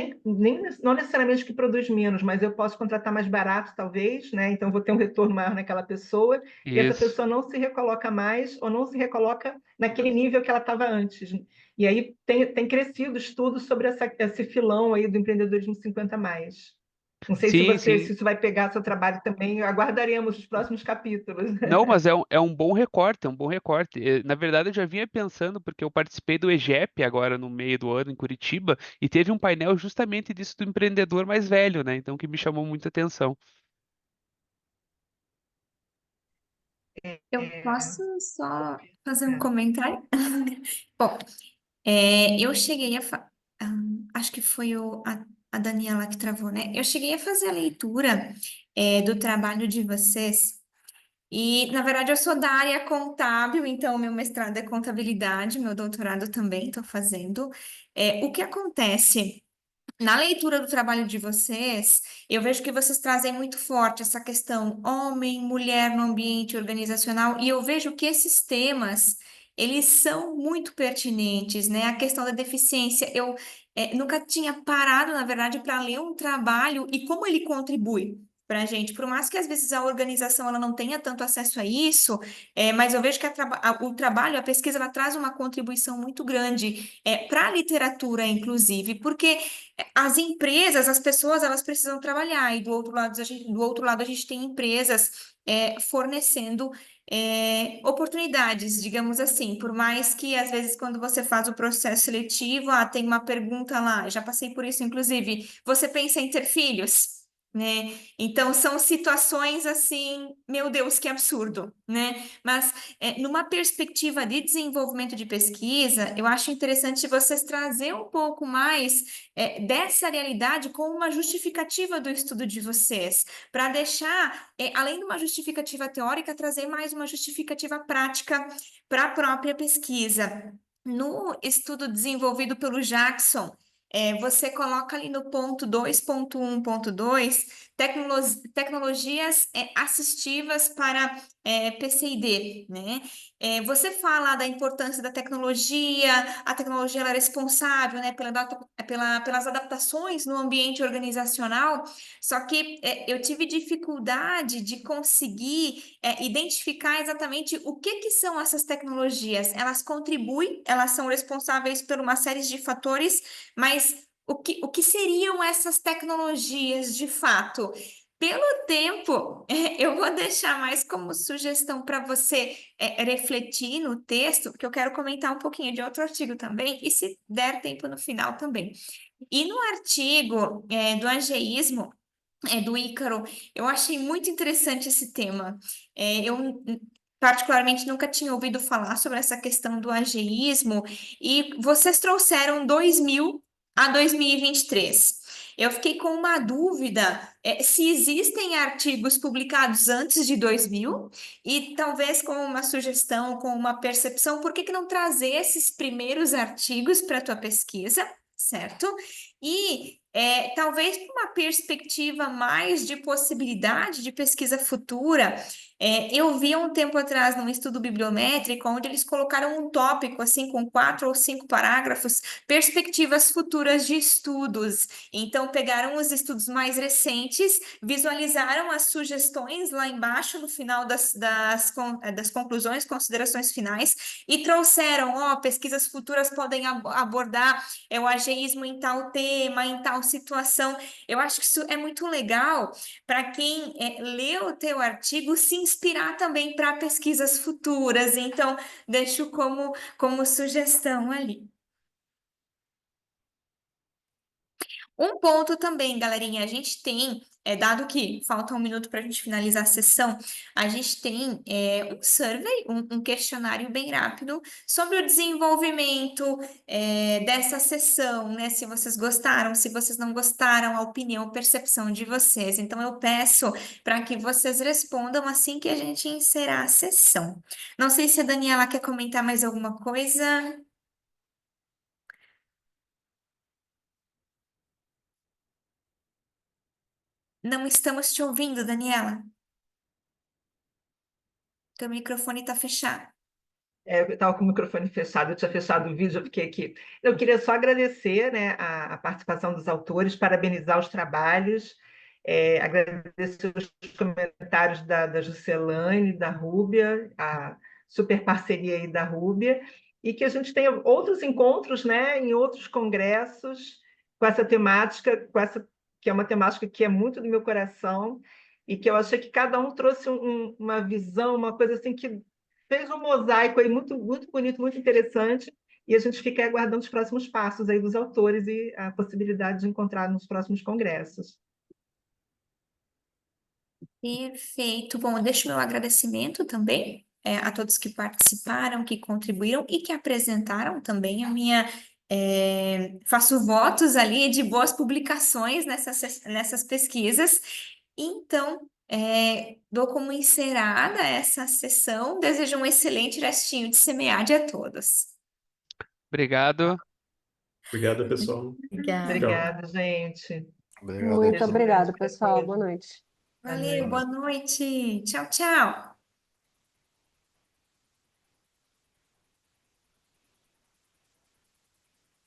não necessariamente que produz menos, mas eu posso contratar mais barato, talvez, né? Então vou ter um retorno maior naquela pessoa, e essa Isso. pessoa não se recoloca mais ou não se recoloca naquele nível que ela estava antes. E aí tem crescido estudos sobre esse filão aí do empreendedorismo 50 a mais. Não sei Sim, se sim. isso vai pegar seu trabalho também, aguardaremos os próximos capítulos. Não, mas é um bom recorte, é um bom recorte. Na verdade, eu já vinha pensando, porque eu participei do EGEP agora no meio do ano em Curitiba, e teve um painel justamente disso do empreendedor mais velho, né? Então, que me chamou muita atenção. Eu posso só fazer um comentário? Bom, eu cheguei acho que foi a Daniela que travou, né? Eu cheguei a fazer a leitura do trabalho de vocês e, na verdade, eu sou da área contábil, então meu mestrado é contabilidade, meu doutorado também estou fazendo. O que acontece? Na leitura do trabalho de vocês, eu vejo que vocês trazem muito forte essa questão homem, mulher no ambiente organizacional, e eu vejo que esses temas, eles são muito pertinentes, né? A questão da deficiência, eu nunca tinha parado, na verdade, para ler um trabalho e como ele contribui para a gente. Por mais que às vezes a organização ela não tenha tanto acesso a isso, mas eu vejo que o trabalho, a pesquisa, ela traz uma contribuição muito grande para a literatura, inclusive, porque as empresas, as pessoas, elas precisam trabalhar, e do outro lado a gente tem empresas fornecendo oportunidades, digamos assim, por mais que às vezes quando você faz o processo seletivo, tem uma pergunta lá, já passei por isso, inclusive, você pensa em ter filhos? Né? Então são situações assim, meu Deus, que absurdo, né? Mas numa perspectiva de desenvolvimento de pesquisa, eu acho interessante vocês trazer um pouco mais dessa realidade com uma justificativa do estudo de vocês, para deixar, além de uma justificativa teórica, trazer mais uma justificativa prática para a própria pesquisa. No estudo desenvolvido pelo Jackson, você coloca ali no ponto 2.1.2 tecnologias assistivas para PCID, né? Você fala da importância da tecnologia, a tecnologia ela é responsável, né, pelas adaptações no ambiente organizacional, só que eu tive dificuldade de conseguir identificar exatamente o que são essas tecnologias. Elas contribuem, elas são responsáveis por uma série de fatores, mas o que seriam essas tecnologias de fato? Pelo tempo, eu vou deixar mais como sugestão para você refletir no texto, porque eu quero comentar um pouquinho de outro artigo também, e se der tempo no final também. E no artigo do ageísmo, do Ícaro, eu achei muito interessante esse tema. Eu, particularmente, nunca tinha ouvido falar sobre essa questão do ageísmo, e vocês trouxeram 2000 a 2023. Eu fiquei com uma dúvida se existem artigos publicados antes de 2000 e talvez com uma sugestão, com uma percepção, por que não trazer esses primeiros artigos para a tua pesquisa, certo? E Talvez por uma perspectiva mais de possibilidade de pesquisa futura. Eu vi há um tempo atrás num estudo bibliométrico onde eles colocaram um tópico assim com 4 ou 5 parágrafos, perspectivas futuras de estudos. Então pegaram os estudos mais recentes, visualizaram as sugestões lá embaixo no final das conclusões, considerações finais e trouxeram, pesquisas futuras podem abordar o ageísmo em tal tema, em tal situação. Eu acho que isso é muito legal para quem lê o teu artigo se inspirar também para pesquisas futuras. Então, deixo como sugestão ali. Um ponto também, galerinha, a gente tem, dado que falta um minuto para a gente finalizar a sessão, a gente tem um survey, um questionário bem rápido sobre o desenvolvimento dessa sessão, né? Se vocês gostaram, se vocês não gostaram, a opinião, percepção de vocês. Então, eu peço para que vocês respondam assim que a gente encerrar a sessão. Não sei se a Daniela quer comentar mais alguma coisa. Não estamos te ouvindo, Daniela. Teu microfone está fechado. Eu estava com o microfone fechado, eu tinha fechado o vídeo, eu fiquei aqui. Eu queria só agradecer, né, a participação dos autores, parabenizar os trabalhos, agradecer os comentários da Juscelane, da Rúbia, a super parceria aí da Rúbia, e que a gente tenha outros encontros, né, em outros congressos com essa temática, que é uma temática que é muito do meu coração, e que eu achei que cada um trouxe uma visão, uma coisa assim que fez um mosaico aí muito, muito bonito, muito interessante, e a gente fica aguardando os próximos passos aí dos autores e a possibilidade de encontrar nos próximos congressos. Perfeito. Bom, deixo meu agradecimento também a todos que participaram, que contribuíram e que apresentaram também a minha. Faço votos ali de boas publicações nessas pesquisas. Então, dou como encerrada essa sessão. Desejo um excelente restinho de SEMEAD a todos. Obrigado. Obrigado, pessoal. Obrigada. Obrigada, gente. Obrigado. Muito Beijo obrigada, grande, pessoal. coisa. Boa noite. Valeu, boa noite. Tchau, tchau.